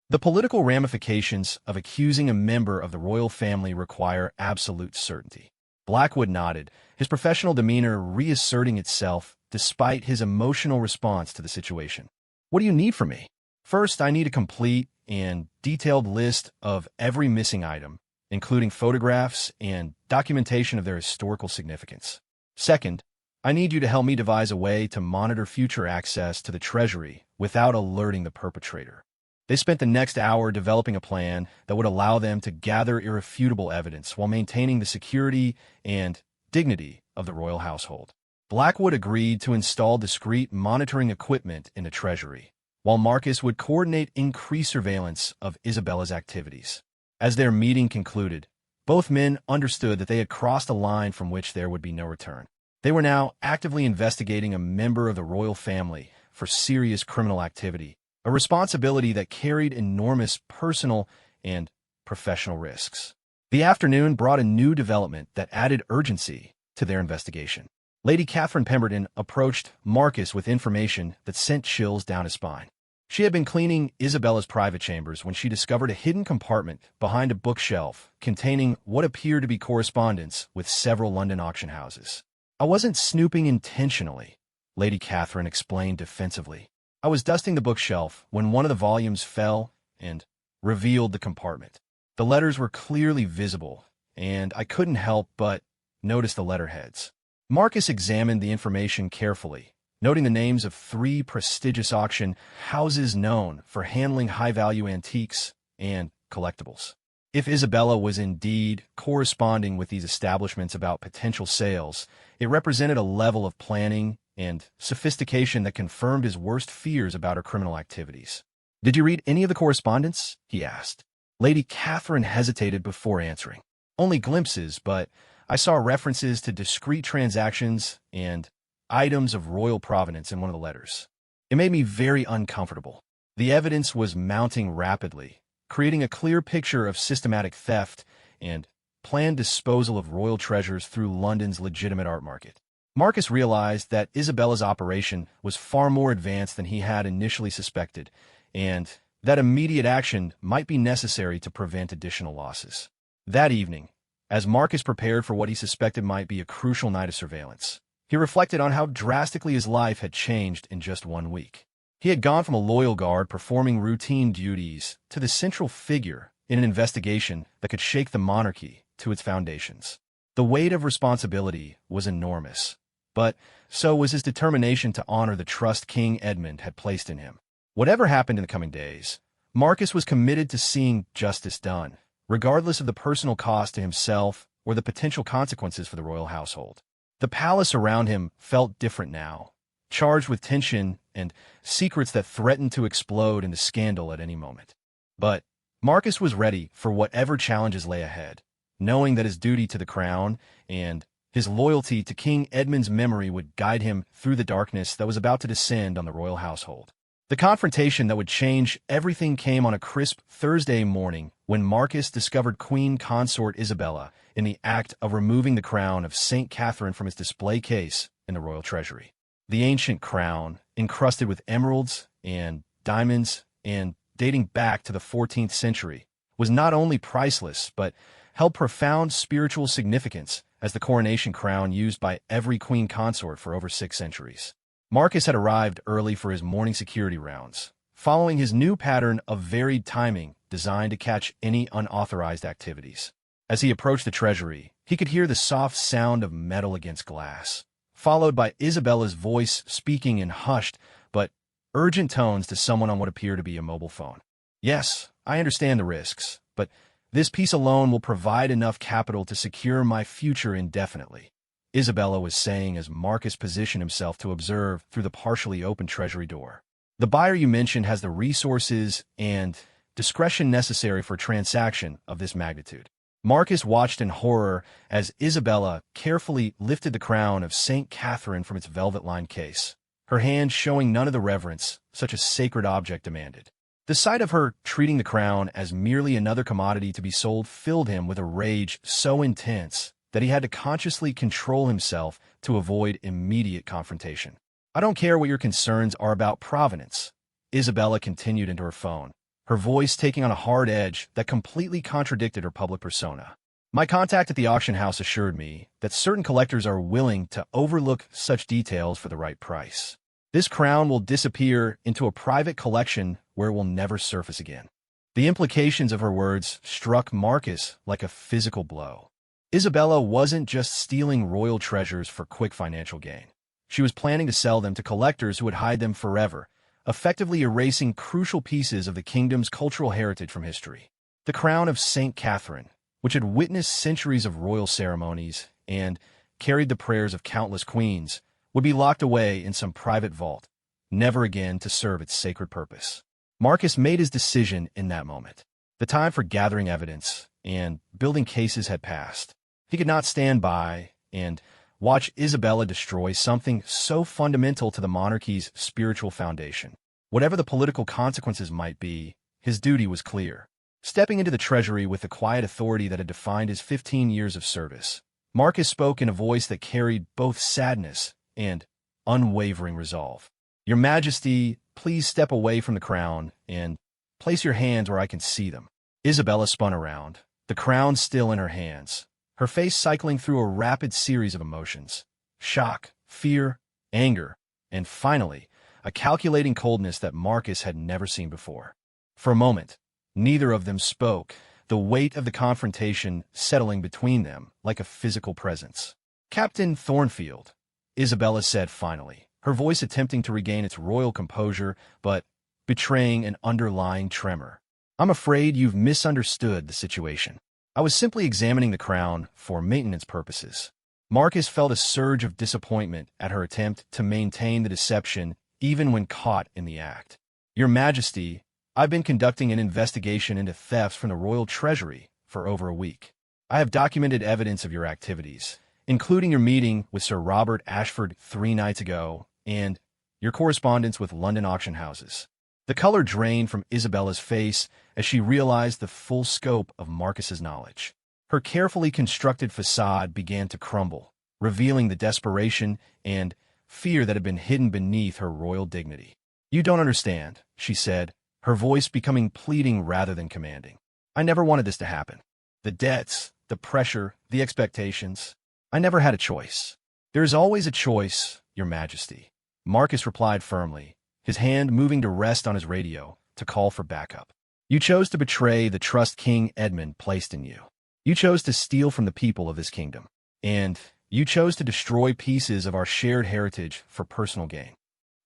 The political ramifications of accusing a member of the royal family require absolute certainty. Blackwood nodded, his professional demeanor reasserting itself despite his emotional response to the situation. What do you need from me? First, I need a complete and detailed list of every missing item, including photographs and documentation of their historical significance. Second, I need you to help me devise a way to monitor future access to the treasury without alerting the perpetrator. They spent the next hour developing a plan that would allow them to gather irrefutable evidence while maintaining the security and dignity of the royal household. Blackwood agreed to install discreet monitoring equipment in the treasury, while Marcus would coordinate increased surveillance of Isabella's activities. As their meeting concluded, both men understood that they had crossed a line from which there would be no return. They were now actively investigating a member of the royal family for serious criminal activity, a responsibility that carried enormous personal and professional risks. The afternoon brought a new development that added urgency to their investigation. Lady Catherine Pemberton approached Marcus with information that sent chills down his spine. She had been cleaning Isabella's private chambers when she discovered a hidden compartment behind a bookshelf containing what appeared to be correspondence with several London auction houses. I wasn't snooping intentionally, Lady Catherine explained defensively. I was dusting the bookshelf when one of the volumes fell and revealed the compartment. The letters were clearly visible, and I couldn't help but notice the letterheads. Marcus examined the information carefully, noting the names of 3 prestigious auction houses known for handling high-value antiques and collectibles. If Isabella was indeed corresponding with these establishments about potential sales, it represented a level of planning and sophistication that confirmed his worst fears about her criminal activities. "Did you read any of the correspondence?" he asked. Lady Catherine hesitated before answering. "Only glimpses, but I saw references to discreet transactions and items of royal provenance in one of the letters. It made me very uncomfortable." The evidence was mounting rapidly, creating a clear picture of systematic theft and planned disposal of royal treasures through London's legitimate art market. Marcus realized that Isabella's operation was far more advanced than he had initially suspected, and that immediate action might be necessary to prevent additional losses. That evening, as Marcus prepared for what he suspected might be a crucial night of surveillance, he reflected on how drastically his life had changed in just 1 week. He had gone from a loyal guard performing routine duties to the central figure in an investigation that could shake the monarchy to its foundations. The weight of responsibility was enormous, but so was his determination to honor the trust King Edmund had placed in him. Whatever happened in the coming days, Marcus was committed to seeing justice done, regardless of the personal cost to himself or the potential consequences for the royal household. The palace around him felt different now, charged with tension and secrets that threatened to explode into scandal at any moment. But Marcus was ready for whatever challenges lay ahead, knowing that his duty to the crown and his loyalty to King Edmund's memory would guide him through the darkness that was about to descend on the royal household. The confrontation that would change everything came on a crisp Thursday morning when Marcus discovered Queen Consort Isabella in the act of removing the crown of St. Catherine from its display case in the royal treasury. The ancient crown, encrusted with emeralds and diamonds and dating back to the 14th century, was not only priceless but held profound spiritual significance as the coronation crown used by every queen consort for over 6 centuries. Marcus had arrived early for his morning security rounds, following his new pattern of varied timing designed to catch any unauthorized activities. As he approached the treasury, he could hear the soft sound of metal against glass, followed by Isabella's voice speaking in hushed but urgent tones to someone on what appeared to be a mobile phone. "Yes, I understand the risks, but this piece alone will provide enough capital to secure my future indefinitely," Isabella was saying as Marcus positioned himself to observe through the partially open treasury door. "The buyer you mentioned has the resources and discretion necessary for a transaction of this magnitude." Marcus watched in horror as Isabella carefully lifted the crown of St. Catherine from its velvet-lined case, her hand showing none of the reverence such a sacred object demanded. The sight of her treating the crown as merely another commodity to be sold filled him with a rage so intense that he had to consciously control himself to avoid immediate confrontation. "I don't care what your concerns are about provenance," Isabella continued into her phone, her voice taking on a hard edge that completely contradicted her public persona. "My contact at the auction house assured me that certain collectors are willing to overlook such details for the right price. This crown will disappear into a private collection where it will never surface again." The implications of her words struck Marcus like a physical blow. Isabella wasn't just stealing royal treasures for quick financial gain. She was planning to sell them to collectors who would hide them forever, effectively erasing crucial pieces of the kingdom's cultural heritage from history. The crown of St. Catherine, which had witnessed centuries of royal ceremonies and carried the prayers of countless queens, would be locked away in some private vault, never again to serve its sacred purpose. Marcus made his decision in that moment. The time for gathering evidence and building cases had passed. He could not stand by and watch Isabella destroy something so fundamental to the monarchy's spiritual foundation. Whatever the political consequences might be, his duty was clear. Stepping into the treasury with the quiet authority that had defined his 15 years of service, Marcus spoke in a voice that carried both sadness and unwavering resolve. "Your Majesty, please step away from the crown and place your hands where I can see them." Isabella spun around, the crown still in her hands, her face cycling through a rapid series of emotions: shock, fear, anger, and finally, a calculating coldness that Marcus had never seen before. For a moment, neither of them spoke, the weight of the confrontation settling between them like a physical presence. "Captain Thornfield," Isabella said finally, her voice attempting to regain its royal composure, but betraying an underlying tremor. I'm afraid you've misunderstood the situation. I was simply examining the crown for maintenance purposes. Marcus felt a surge of disappointment at her attempt to maintain the deception even when caught in the act. Your Majesty, I've been conducting an investigation into thefts from the royal treasury for over a week. I have documented evidence of your activities, including your meeting with Sir Robert Ashford 3 nights ago and your correspondence with London auction houses. The color drained from Isabella's face as she realized the full scope of Marcus's knowledge. Her carefully constructed facade began to crumble, revealing the desperation and fear that had been hidden beneath her royal dignity. You don't understand, she said, her voice becoming pleading rather than commanding. I never wanted this to happen. The debts, the pressure, the expectations. I never had a choice. There is always a choice, Your Majesty. Marcus replied firmly, his hand moving to rest on his radio to call for backup. You chose to betray the trust King Edmund placed in you. You chose to steal from the people of this kingdom. And you chose to destroy pieces of our shared heritage for personal gain.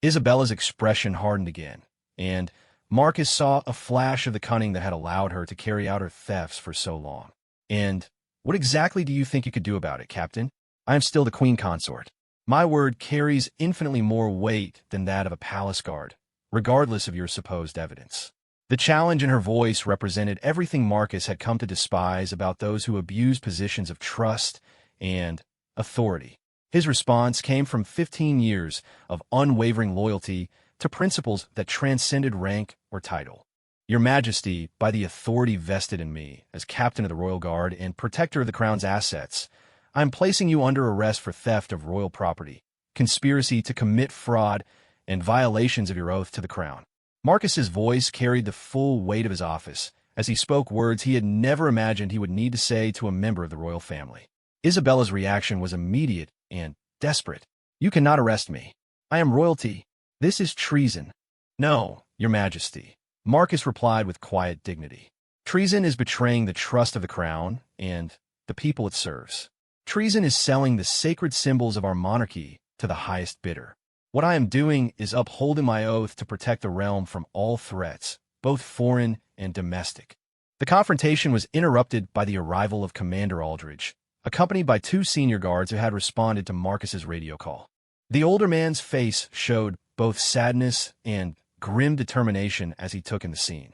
Isabella's expression hardened again, and Marcus saw a flash of the cunning that had allowed her to carry out her thefts for so long. And what exactly do you think you could do about it, Captain? I am still the Queen Consort. My word carries infinitely more weight than that of a palace guard, regardless of your supposed evidence. The challenge in her voice represented everything Marcus had come to despise about those who abuse positions of trust and authority. His response came from 15 years of unwavering loyalty to principles that transcended rank or title. Your Majesty, by the authority vested in me as captain of the Royal Guard and protector of the Crown's assets, I am placing you under arrest for theft of royal property, conspiracy to commit fraud, and violations of your oath to the Crown. Marcus's voice carried the full weight of his office as he spoke words he had never imagined he would need to say to a member of the royal family. Isabella's reaction was immediate and desperate. You cannot arrest me. I am royalty. This is treason. No, Your Majesty. Marcus replied with quiet dignity. Treason is betraying the trust of the Crown and the people it serves. Treason is selling the sacred symbols of our monarchy to the highest bidder. What I am doing is upholding my oath to protect the realm from all threats, both foreign and domestic. The confrontation was interrupted by the arrival of Commander Aldridge, accompanied by 2 senior guards who had responded to Marcus's radio call. The older man's face showed both sadness and grim determination as he took in the scene.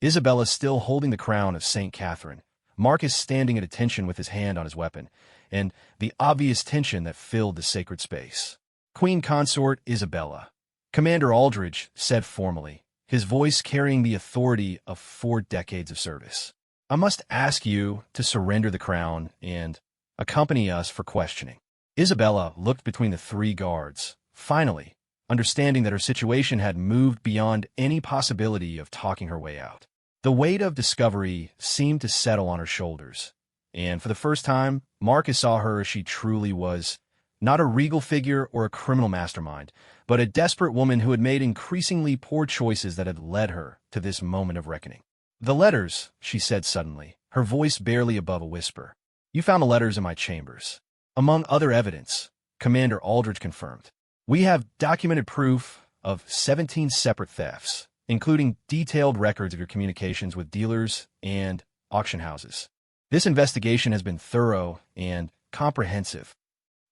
Isabella still holding the crown of St. Catherine, Marcus standing at attention with his hand on his weapon, and the obvious tension that filled the sacred space. Queen Consort Isabella, Commander Aldridge said formally, his voice carrying the authority of 4 decades of service. I must ask you to surrender the crown and accompany us for questioning. Isabella looked between the 3 guards, finally, understanding that her situation had moved beyond any possibility of talking her way out. The weight of discovery seemed to settle on her shoulders, and for the first time, Marcus saw her as she truly was, not a regal figure or a criminal mastermind, but a desperate woman who had made increasingly poor choices that had led her to this moment of reckoning. The letters, she said suddenly, her voice barely above a whisper. You found the letters in my chambers. Among other evidence, Commander Aldridge confirmed. We have documented proof of 17 separate thefts, including detailed records of your communications with dealers and auction houses. This investigation has been thorough and comprehensive.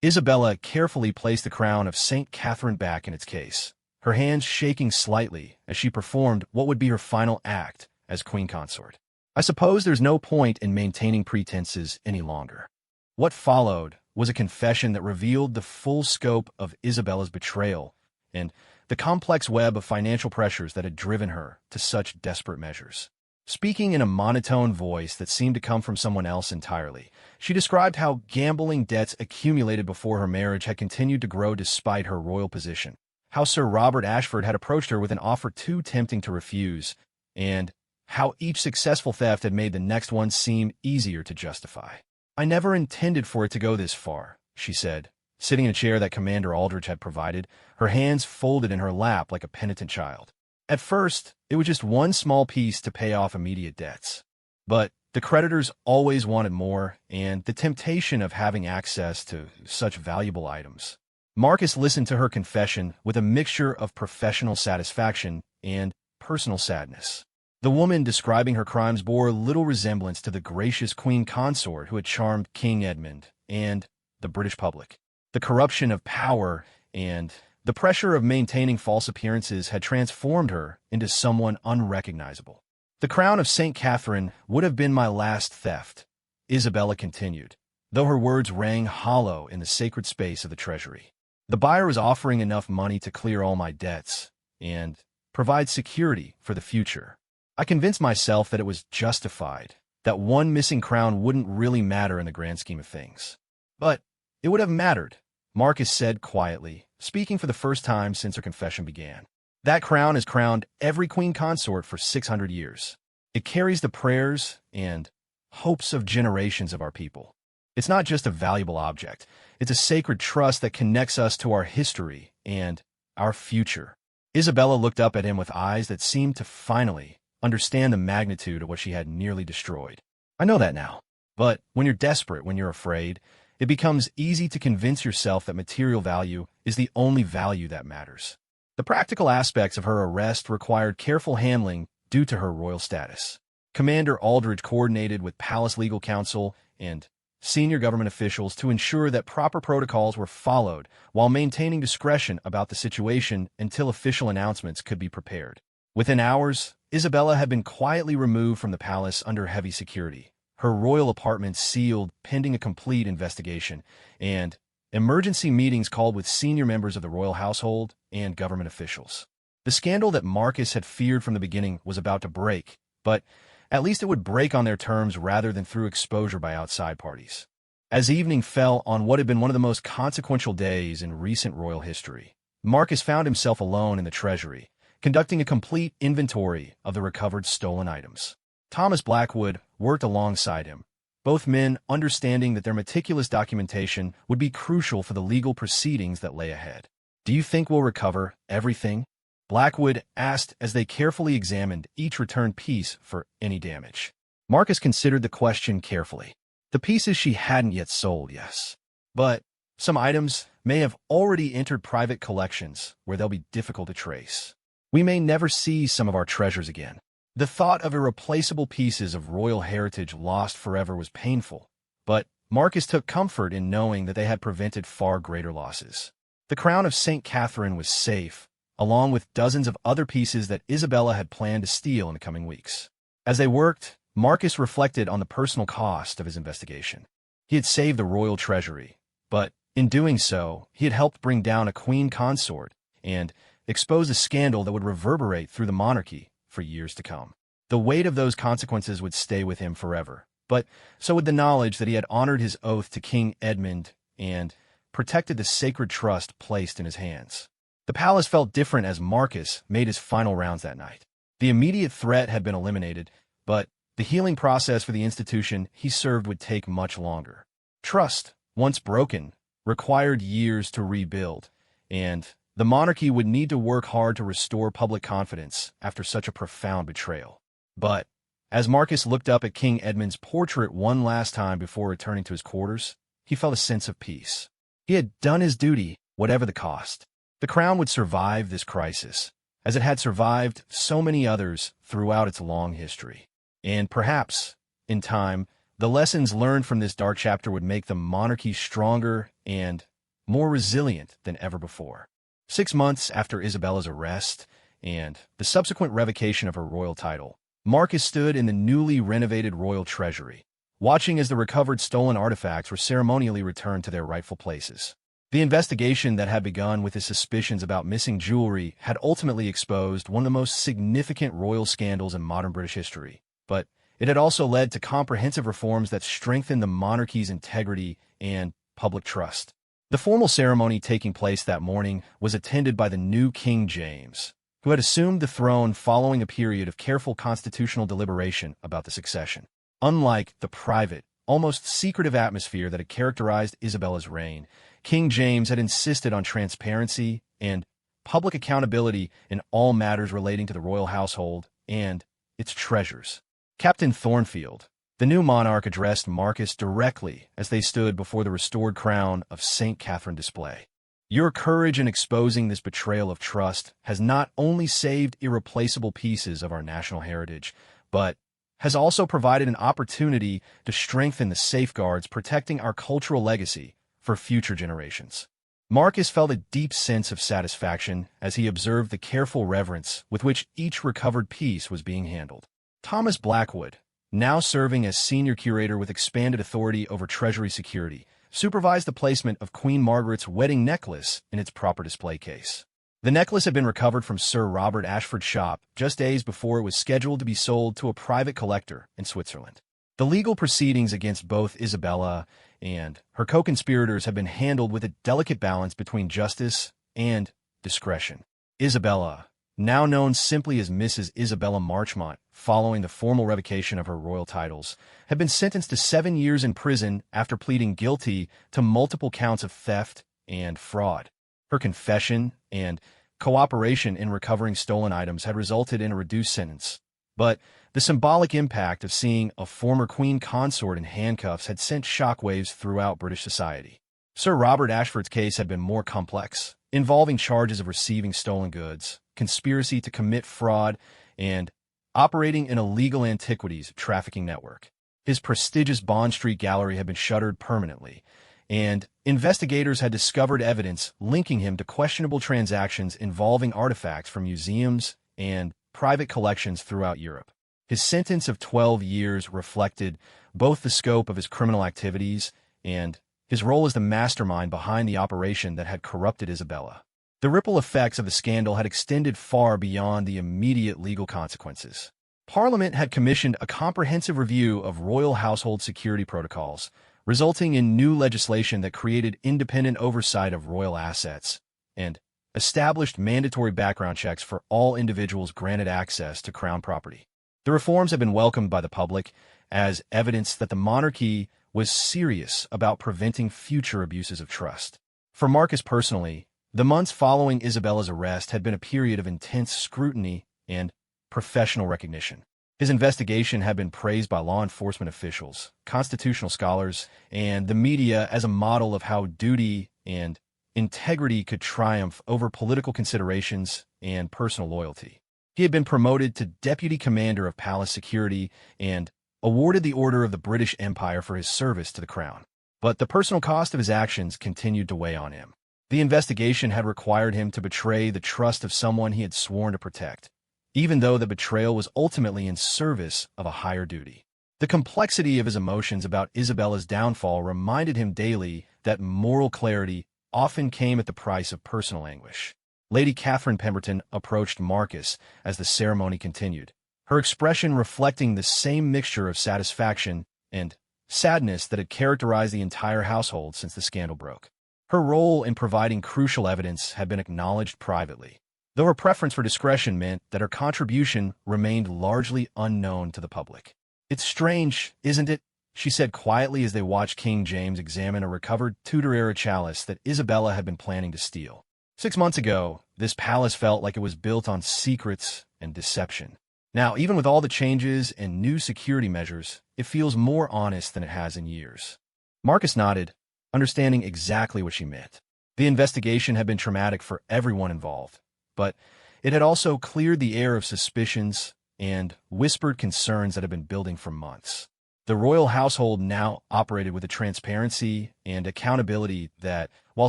Isabella carefully placed the crown of St. Catherine back in its case, her hands shaking slightly as she performed what would be her final act as Queen Consort. I suppose there's no point in maintaining pretenses any longer. What followed was a confession that revealed the full scope of Isabella's betrayal and the complex web of financial pressures that had driven her to such desperate measures. Speaking in a monotone voice that seemed to come from someone else entirely, she described how gambling debts accumulated before her marriage had continued to grow despite her royal position, how Sir Robert Ashford had approached her with an offer too tempting to refuse, and how each successful theft had made the next one seem easier to justify. I never intended for it to go this far, she said, sitting in a chair that Commander Aldridge had provided, her hands folded in her lap like a penitent child. At first, it was just one small piece to pay off immediate debts. But the creditors always wanted more, and the temptation of having access to such valuable items. Marcus listened to her confession with a mixture of professional satisfaction and personal sadness. The woman describing her crimes bore little resemblance to the gracious Queen Consort who had charmed King Edmund and the British public. The corruption of power and the pressure of maintaining false appearances had transformed her into someone unrecognizable. The crown of St. Catherine would have been my last theft, Isabella continued, though her words rang hollow in the sacred space of the treasury. The buyer was offering enough money to clear all my debts and provide security for the future. I convinced myself that it was justified, that one missing crown wouldn't really matter in the grand scheme of things. But it would have mattered, Marcus said quietly, speaking for the first time since her confession began. That crown has crowned every queen consort for 600 years. It carries the prayers and hopes of generations of our people. It's not just a valuable object. It's a sacred trust that connects us to our history and our future. Isabella looked up at him with eyes that seemed to finally understand the magnitude of what she had nearly destroyed. I know that now. But when you're desperate, when you're afraid, it becomes easy to convince yourself that material value is the only value that matters. The practical aspects of her arrest required careful handling due to her royal status. Commander Aldridge coordinated with Palace Legal Counsel and senior government officials to ensure that proper protocols were followed while maintaining discretion about the situation until official announcements could be prepared. Within hours, Isabella had been quietly removed from the palace under heavy security, her royal apartment sealed pending a complete investigation, and emergency meetings called with senior members of the royal household and government officials. The scandal that Marcus had feared from the beginning was about to break, but at least it would break on their terms rather than through exposure by outside parties. As evening fell on what had been one of the most consequential days in recent royal history, Marcus found himself alone in the treasury, conducting a complete inventory of the recovered stolen items. Thomas Blackwood worked alongside him, both men understanding that their meticulous documentation would be crucial for the legal proceedings that lay ahead. "Do you think we'll recover everything?" Blackwood asked as they carefully examined each returned piece for any damage. Marcus considered the question carefully. The pieces she hadn't yet sold, yes. But some items may have already entered private collections where they'll be difficult to trace. We may never see some of our treasures again. The thought of irreplaceable pieces of royal heritage lost forever was painful, but Marcus took comfort in knowing that they had prevented far greater losses. The crown of St. Catherine was safe, along with dozens of other pieces that Isabella had planned to steal in the coming weeks. As they worked, Marcus reflected on the personal cost of his investigation. He had saved the royal treasury, but in doing so, he had helped bring down a queen consort and expose a scandal that would reverberate through the monarchy for years to come. The weight of those consequences would stay with him forever, but so would the knowledge that he had honored his oath to King Edmund and protected the sacred trust placed in his hands. The palace felt different as Marcus made his final rounds that night. The immediate threat had been eliminated, but the healing process for the institution he served would take much longer. Trust, once broken, required years to rebuild, and the monarchy would need to work hard to restore public confidence after such a profound betrayal. But as Marcus looked up at King Edmund's portrait one last time before returning to his quarters, he felt a sense of peace. He had done his duty, whatever the cost. The crown would survive this crisis, as it had survived so many others throughout its long history. And perhaps, in time, the lessons learned from this dark chapter would make the monarchy stronger and more resilient than ever before. 6 months after Isabella's arrest and the subsequent revocation of her royal title, Marcus stood in the newly renovated royal treasury, watching as the recovered stolen artifacts were ceremonially returned to their rightful places. The investigation that had begun with his suspicions about missing jewelry had ultimately exposed one of the most significant royal scandals in modern British history, but it had also led to comprehensive reforms that strengthened the monarchy's integrity and public trust. The formal ceremony taking place that morning was attended by the new King James, who had assumed the throne following a period of careful constitutional deliberation about the succession. Unlike the private, almost secretive atmosphere that had characterized Isabella's reign, King James had insisted on transparency and public accountability in all matters relating to the royal household and its treasures. Captain Thornfield, the new monarch, addressed Marcus directly as they stood before the restored crown of St. Catherine display. Your courage in exposing this betrayal of trust has not only saved irreplaceable pieces of our national heritage, but has also provided an opportunity to strengthen the safeguards protecting our cultural legacy for future generations. Marcus felt a deep sense of satisfaction as he observed the careful reverence with which each recovered piece was being handled. Thomas Blackwood, now serving as senior curator with expanded authority over treasury security, supervised the placement of Queen Margaret's wedding necklace in its proper display case. The necklace had been recovered from Sir Robert Ashford's shop just days before it was scheduled to be sold to a private collector in Switzerland. The legal proceedings against both Isabella and her co-conspirators have been handled with a delicate balance between justice and discretion. Isabella, now known simply as Mrs. Isabella Marchmont, following the formal revocation of her royal titles, had been sentenced to 7 years in prison after pleading guilty to multiple counts of theft and fraud. Her confession and cooperation in recovering stolen items had resulted in a reduced sentence, but the symbolic impact of seeing a former queen consort in handcuffs had sent shockwaves throughout British society. Sir Robert Ashford's case had been more complex, involving charges of receiving stolen goods, conspiracy to commit fraud, and operating an illegal antiquities trafficking network. His prestigious Bond Street gallery had been shuttered permanently, and investigators had discovered evidence linking him to questionable transactions involving artifacts from museums and private collections throughout Europe. His sentence of 12 years reflected both the scope of his criminal activities and his role as the mastermind behind the operation that had corrupted Isabella. The ripple effects of the scandal had extended far beyond the immediate legal consequences. Parliament had commissioned a comprehensive review of royal household security protocols, resulting in new legislation that created independent oversight of royal assets and established mandatory background checks for all individuals granted access to crown property. The reforms have been welcomed by the public as evidence that the monarchy was serious about preventing future abuses of trust. For Marcus personally, the months following Isabella's arrest had been a period of intense scrutiny and professional recognition. His investigation had been praised by law enforcement officials, constitutional scholars, and the media as a model of how duty and integrity could triumph over political considerations and personal loyalty. He had been promoted to Deputy Commander of Palace Security and awarded the Order of the British Empire for his service to the Crown. But the personal cost of his actions continued to weigh on him. The investigation had required him to betray the trust of someone he had sworn to protect, even though the betrayal was ultimately in service of a higher duty. The complexity of his emotions about Isabella's downfall reminded him daily that moral clarity often came at the price of personal anguish. Lady Catherine Pemberton approached Marcus as the ceremony continued, her expression reflecting the same mixture of satisfaction and sadness that had characterized the entire household since the scandal broke. Her role in providing crucial evidence had been acknowledged privately, though her preference for discretion meant that her contribution remained largely unknown to the public. "It's strange, isn't it?" she said quietly as they watched King James examine a recovered Tudor-era chalice that Isabella had been planning to steal. 6 months ago, this palace felt like it was built on secrets and deception. Now, even with all the changes and new security measures, it feels more honest than it has in years. Marcus nodded, understanding exactly what she meant. The investigation had been traumatic for everyone involved, but it had also cleared the air of suspicions and whispered concerns that had been building for months. The royal household now operated with a transparency and accountability that, while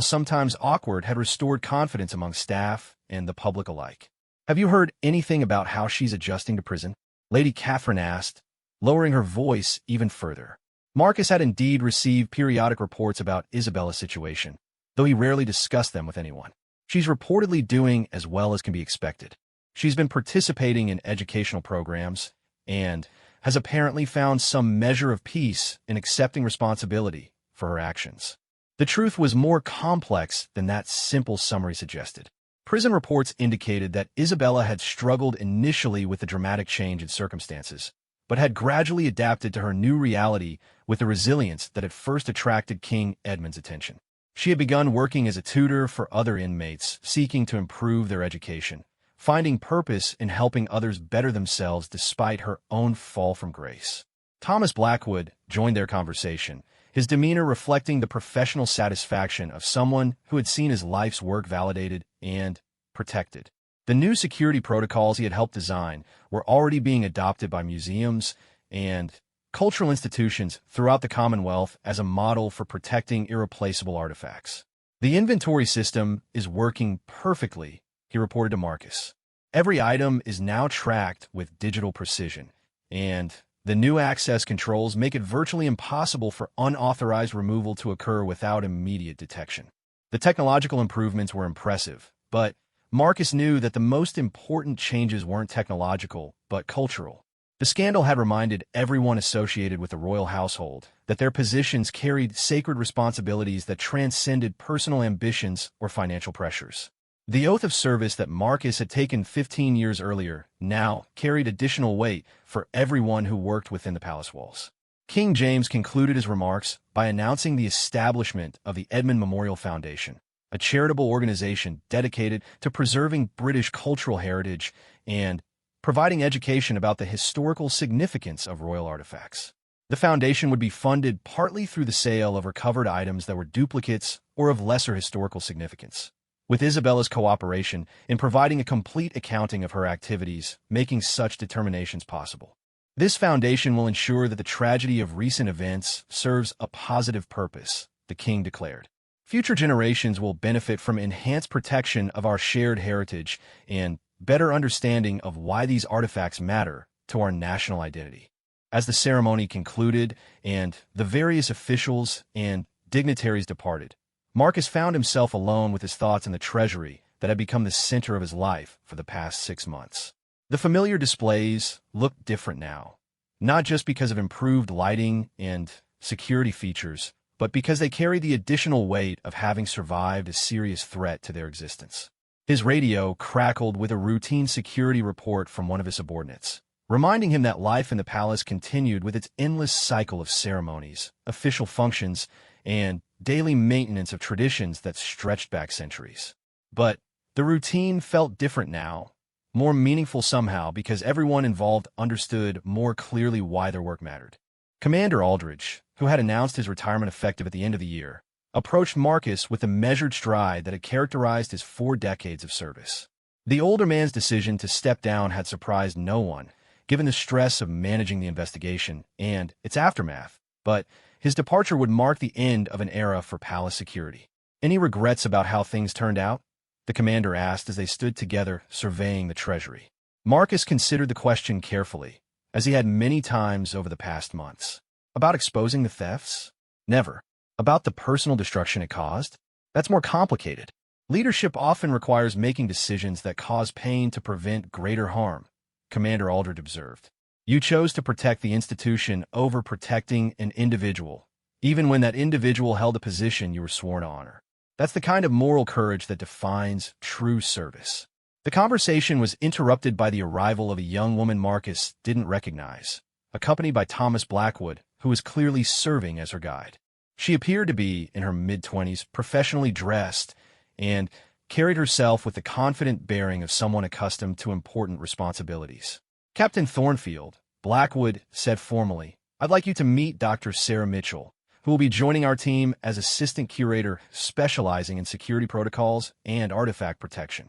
sometimes awkward, had restored confidence among staff and the public alike. "Have you heard anything about how she's adjusting to prison?" Lady Catherine asked, lowering her voice even further. Marcus had indeed received periodic reports about Isabella's situation, though he rarely discussed them with anyone. "She's reportedly doing as well as can be expected. She's been participating in educational programs and has apparently found some measure of peace in accepting responsibility for her actions." The truth was more complex than that simple summary suggested. Prison reports indicated that Isabella had struggled initially with the dramatic change in circumstances, but had gradually adapted to her new reality with the resilience that had first attracted King Edmund's attention. She had begun working as a tutor for other inmates seeking to improve their education, finding purpose in helping others better themselves despite her own fall from grace. Thomas Blackwood joined their conversation, his demeanor reflecting the professional satisfaction of someone who had seen his life's work validated and protected. The new security protocols he had helped design were already being adopted by museums and cultural institutions throughout the Commonwealth as a model for protecting irreplaceable artifacts. "The inventory system is working perfectly," he reported to Marcus. "Every item is now tracked with digital precision, and the new access controls make it virtually impossible for unauthorized removal to occur without immediate detection." The technological improvements were impressive, but Marcus knew that the most important changes weren't technological, but cultural. The scandal had reminded everyone associated with the royal household that their positions carried sacred responsibilities that transcended personal ambitions or financial pressures. The oath of service that Marcus had taken 15 years earlier now carried additional weight for everyone who worked within the palace walls. King James concluded his remarks by announcing the establishment of the Edmund Memorial Foundation, a charitable organization dedicated to preserving British cultural heritage and providing education about the historical significance of royal artifacts. The foundation would be funded partly through the sale of recovered items that were duplicates or of lesser historical significance, with Isabella's cooperation in providing a complete accounting of her activities, making such determinations possible. "This foundation will ensure that the tragedy of recent events serves a positive purpose," the king declared. "Future generations will benefit from enhanced protection of our shared heritage and better understanding of why these artifacts matter to our national identity." As the ceremony concluded and the various officials and dignitaries departed, Marcus found himself alone with his thoughts in the treasury that had become the center of his life for the past 6 months. The familiar displays looked different now, not just because of improved lighting and security features, but because they carried the additional weight of having survived a serious threat to their existence. His radio crackled with a routine security report from one of his subordinates, reminding him that life in the palace continued with its endless cycle of ceremonies, official functions, and daily maintenance of traditions that stretched back centuries. But the routine felt different now, more meaningful somehow because everyone involved understood more clearly why their work mattered. Commander Aldridge, who had announced his retirement effective at the end of the year, approached Marcus with the measured stride that had characterized his 4 decades of service. The older man's decision to step down had surprised no one, given the stress of managing the investigation and its aftermath, but his departure would mark the end of an era for palace security. "Any regrets about how things turned out?" the commander asked as they stood together surveying the treasury. Marcus considered the question carefully, as he had many times over the past months. About exposing the thefts? Never. About the personal destruction it caused? That's more complicated. Leadership often requires making decisions that cause pain to prevent greater harm, Commander Aldridge observed. "You chose to protect the institution over protecting an individual, even when that individual held a position you were sworn to honor. That's the kind of moral courage that defines true service." The conversation was interrupted by the arrival of a young woman Marcus didn't recognize, accompanied by Thomas Blackwood, who was clearly serving as her guide. She appeared to be in her mid-20s, professionally dressed, and carried herself with the confident bearing of someone accustomed to important responsibilities. "Captain Thornfield," Blackwood said formally, "I'd like you to meet Dr. Sarah Mitchell, who will be joining our team as assistant curator specializing in security protocols and artifact protection."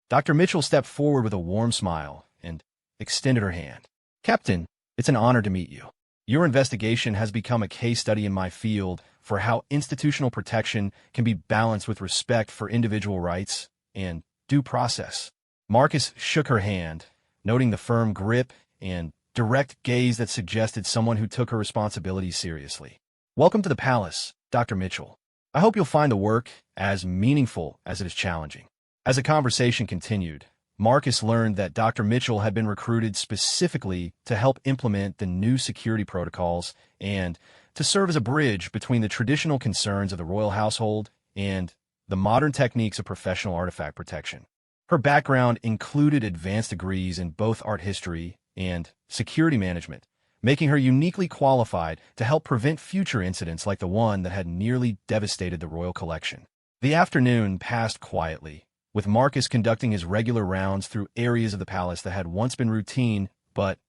Dr. Mitchell stepped forward with a warm smile and extended her hand. "Captain, it's an honor to meet you. Your investigation has become a case study in my field for how institutional protection can be balanced with respect for individual rights and due process." Marcus shook her hand, noting the firm grip and direct gaze that suggested someone who took her responsibilities seriously. "Welcome to the palace, Dr. Mitchell. I hope you'll find the work as meaningful as it is challenging." As the conversation continued, Marcus learned that Dr. Mitchell had been recruited specifically to help implement the new security protocols and to serve as a bridge between the traditional concerns of the royal household and the modern techniques of professional artifact protection. Her background included advanced degrees in both art history and security management, making her uniquely qualified to help prevent future incidents like the one that had nearly devastated the royal collection. The afternoon passed quietly, with Marcus conducting his regular rounds through areas of the palace that had once been routine but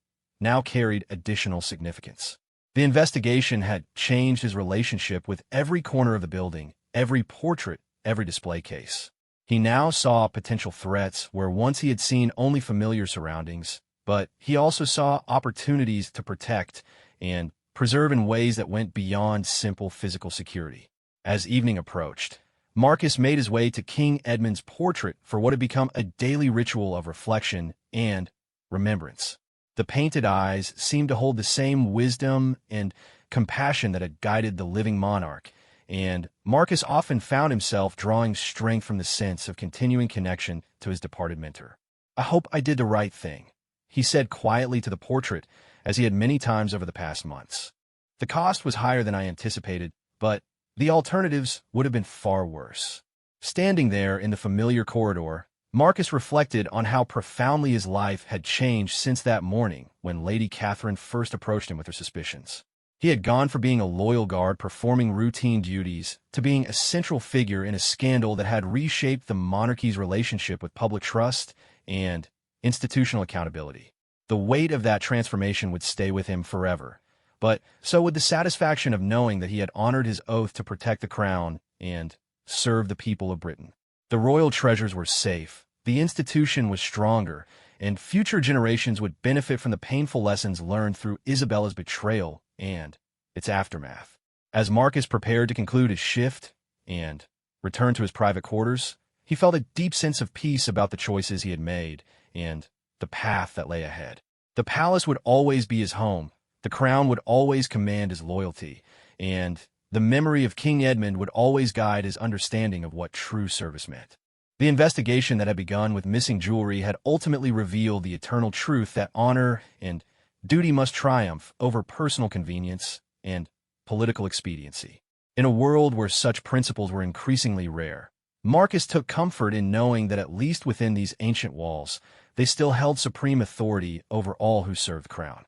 now carried additional significance. The investigation had changed his relationship with every corner of the building, every portrait, every display case. He now saw potential threats where once he had seen only familiar surroundings, but he also saw opportunities to protect and preserve in ways that went beyond simple physical security. As evening approached, Marcus made his way to King Edmund's portrait for what had become a daily ritual of reflection and remembrance. The painted eyes seemed to hold the same wisdom and compassion that had guided the living monarch, and Marcus often found himself drawing strength from the sense of continuing connection to his departed mentor. "I hope I did the right thing," he said quietly to the portrait, as he had many times over the past months. "The cost was higher than I anticipated, but the alternatives would have been far worse." Standing there in the familiar corridor, Marcus reflected on how profoundly his life had changed since that morning when Lady Catherine first approached him with her suspicions. He had gone from being a loyal guard performing routine duties to being a central figure in a scandal that had reshaped the monarchy's relationship with public trust and institutional accountability. The weight of that transformation would stay with him forever, but so would the satisfaction of knowing that he had honored his oath to protect the crown and serve the people of Britain. The royal treasures were safe, the institution was stronger, and future generations would benefit from the painful lessons learned through Isabella's betrayal and its aftermath. As Marcus prepared to conclude his shift and return to his private quarters, he felt a deep sense of peace about the choices he had made and the path that lay ahead. The palace would always be his home, the crown would always command his loyalty, and the memory of King Edmund would always guide his understanding of what true service meant. The investigation that had begun with missing jewelry had ultimately revealed the eternal truth that honor and duty must triumph over personal convenience and political expediency. In a world where such principles were increasingly rare, Marcus took comfort in knowing that at least within these ancient walls, they still held supreme authority over all who served the crown.